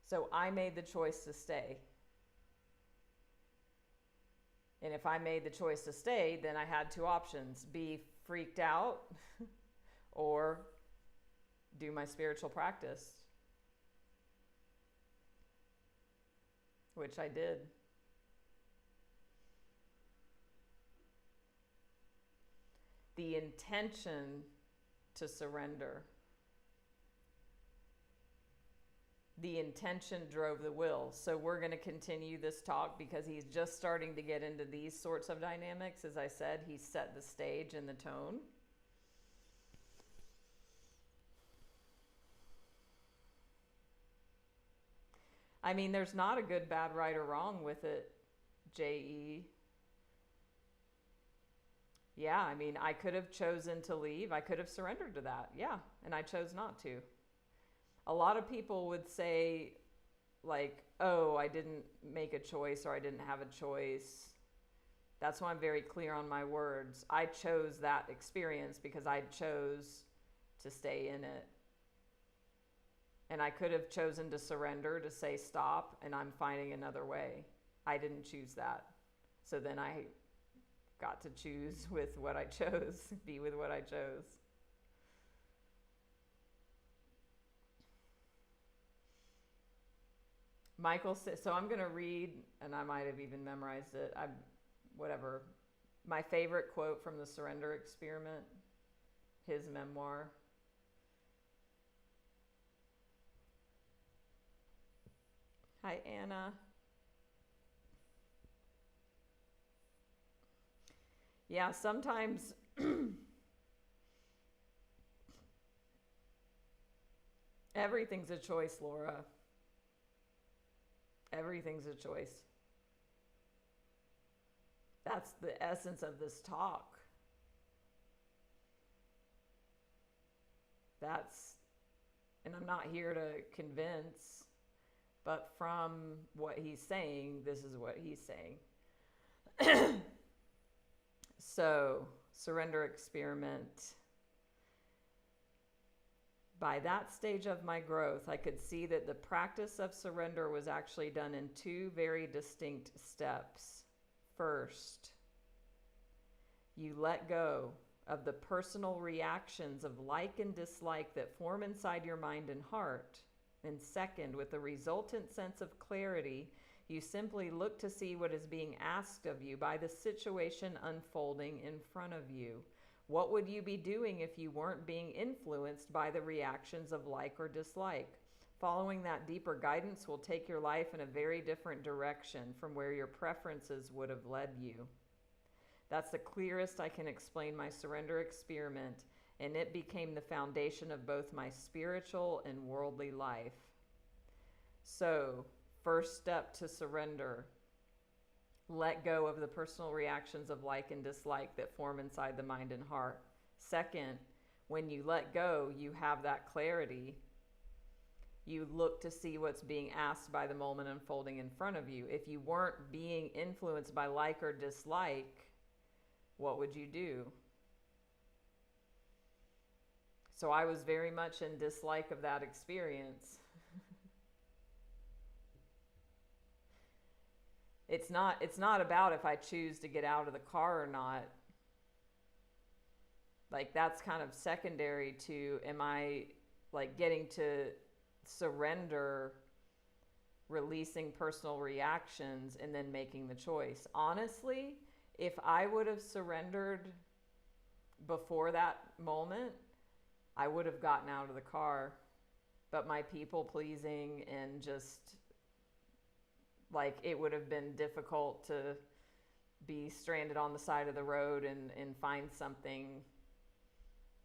So I made the choice to stay. And if I made the choice to stay, then I had two options: be freaked out or do my spiritual practice, which I did. The intention to surrender. The intention drove the will. So we're going to continue this talk because he's just starting to get into these sorts of dynamics. As I said, he set the stage and the tone. I mean, there's not a good, bad, right, or wrong with it, J.E. Yeah, I mean, I could have chosen to leave. I could have surrendered to that. Yeah, and I chose not to. A lot of people would say, like, oh, I didn't make a choice or I didn't have a choice. That's why I'm very clear on my words. I chose that experience because I chose to stay in it. And I could have chosen to surrender, to say stop, and I'm finding another way. I didn't choose that. So then I got to choose with what I chose, be with what I chose. Michael said, so I'm going to read, and I might have even memorized it. Whatever. My favorite quote from the Surrender Experiment, his memoir. Hi, Anna. Yeah, sometimes everything's a choice, Laura. Everything's a choice. That's the essence of this talk. And I'm not here to convince, but from what he's saying, this is what he's saying. So, Surrender Experiment. By that stage of my growth, I could see that the practice of surrender was actually done in two very distinct steps. First, you let go of the personal reactions of like and dislike that form inside your mind and heart. And second, with the resultant sense of clarity, you simply look to see what is being asked of you by the situation unfolding in front of you. What would you be doing if you weren't being influenced by the reactions of like or dislike? Following that deeper guidance will take your life in a very different direction from where your preferences would have led you. That's the clearest I can explain my surrender experiment, and it became the foundation of both my spiritual and worldly life. So, first step to surrender. Let go of the personal reactions of like and dislike that form inside the mind and heart. Second, when you let go, you have that clarity. you look to see what's being asked by the moment unfolding in front of you. If you weren't being influenced by like or dislike, what would you do? So I was very much in dislike of that experience. It's not about if I choose to get out of the car or not. Like, that's kind of secondary to, am I like getting to surrender, releasing personal reactions, and then making the choice. Honestly, if I would have surrendered before that moment, I would have gotten out of the car. But my people pleasing and just like, it would have been difficult to be stranded on the side of the road and find something.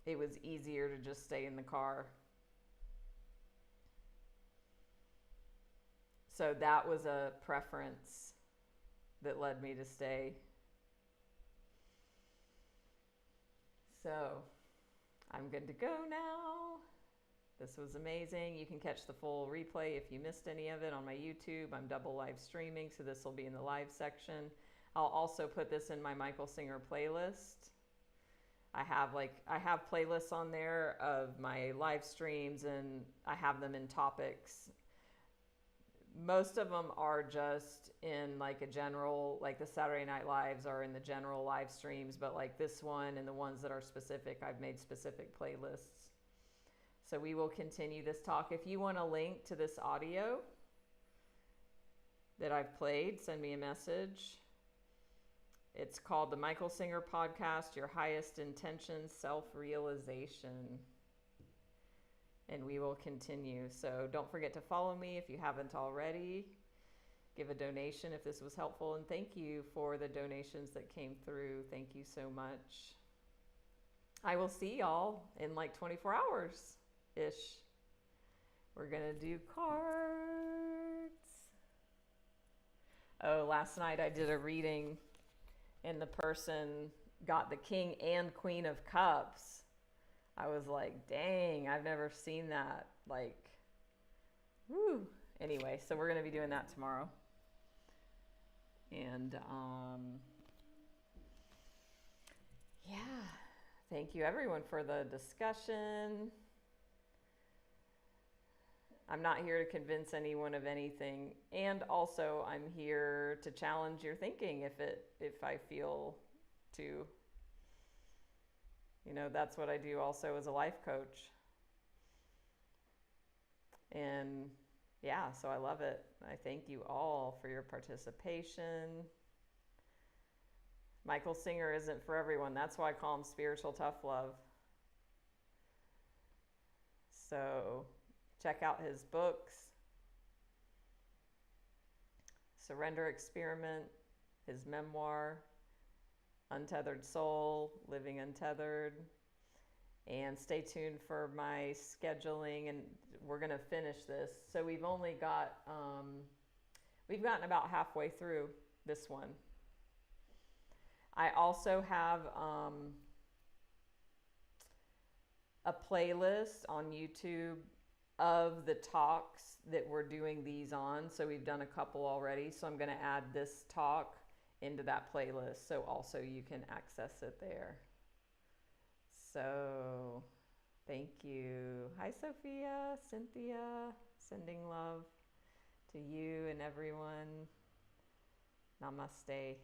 It was easier to just stay in the car. So that was a preference that led me to stay. So I'm good to go now. This was amazing. You can catch the full replay if you missed any of it on my YouTube. I'm double live streaming, so this will be in the live section. I'll also put this in my Michael Singer playlist. I have playlists on there of my live streams, and I have them in topics. Most of them are just in like a general, like the Saturday Night Lives are in the general live streams, but like this one and the ones that are specific, I've made specific playlists. So we will continue this talk. If you want a link to this audio that I've played, send me a message. It's called the Michael Singer Podcast, Your Highest Intentions, Self-Realization. And we will continue. So don't forget to follow me if you haven't already. Give a donation if this was helpful. And thank you for the donations that came through. Thank you so much. I will see y'all in like 24 hours-ish. We're going to do cards. Oh, last night I did a reading and the person got the King and Queen of Cups. I was like, dang, I've never seen that. Like, woo. Anyway, so we're going to be doing that tomorrow. And, yeah, thank you everyone for the discussion. I'm not here to convince anyone of anything. And also I'm here to challenge your thinking if I feel to. You know, that's what I do also as a life coach. And yeah, so I love it. I thank you all for your participation. Michael Singer isn't for everyone. That's why I call him Spiritual Tough Love. So check out his books. Surrender Experiment, his memoir, Untethered Soul, Living Untethered. And stay tuned for my scheduling, and we're going to finish this. So we've only got, we've gotten about halfway through this one. I also have a playlist on YouTube of the talks that we're doing these on. So we've done a couple already. So I'm going to add this talk into that playlist, so also you can access it there. So thank you. Hi Sophia, Cynthia, sending love to you and everyone. Namaste.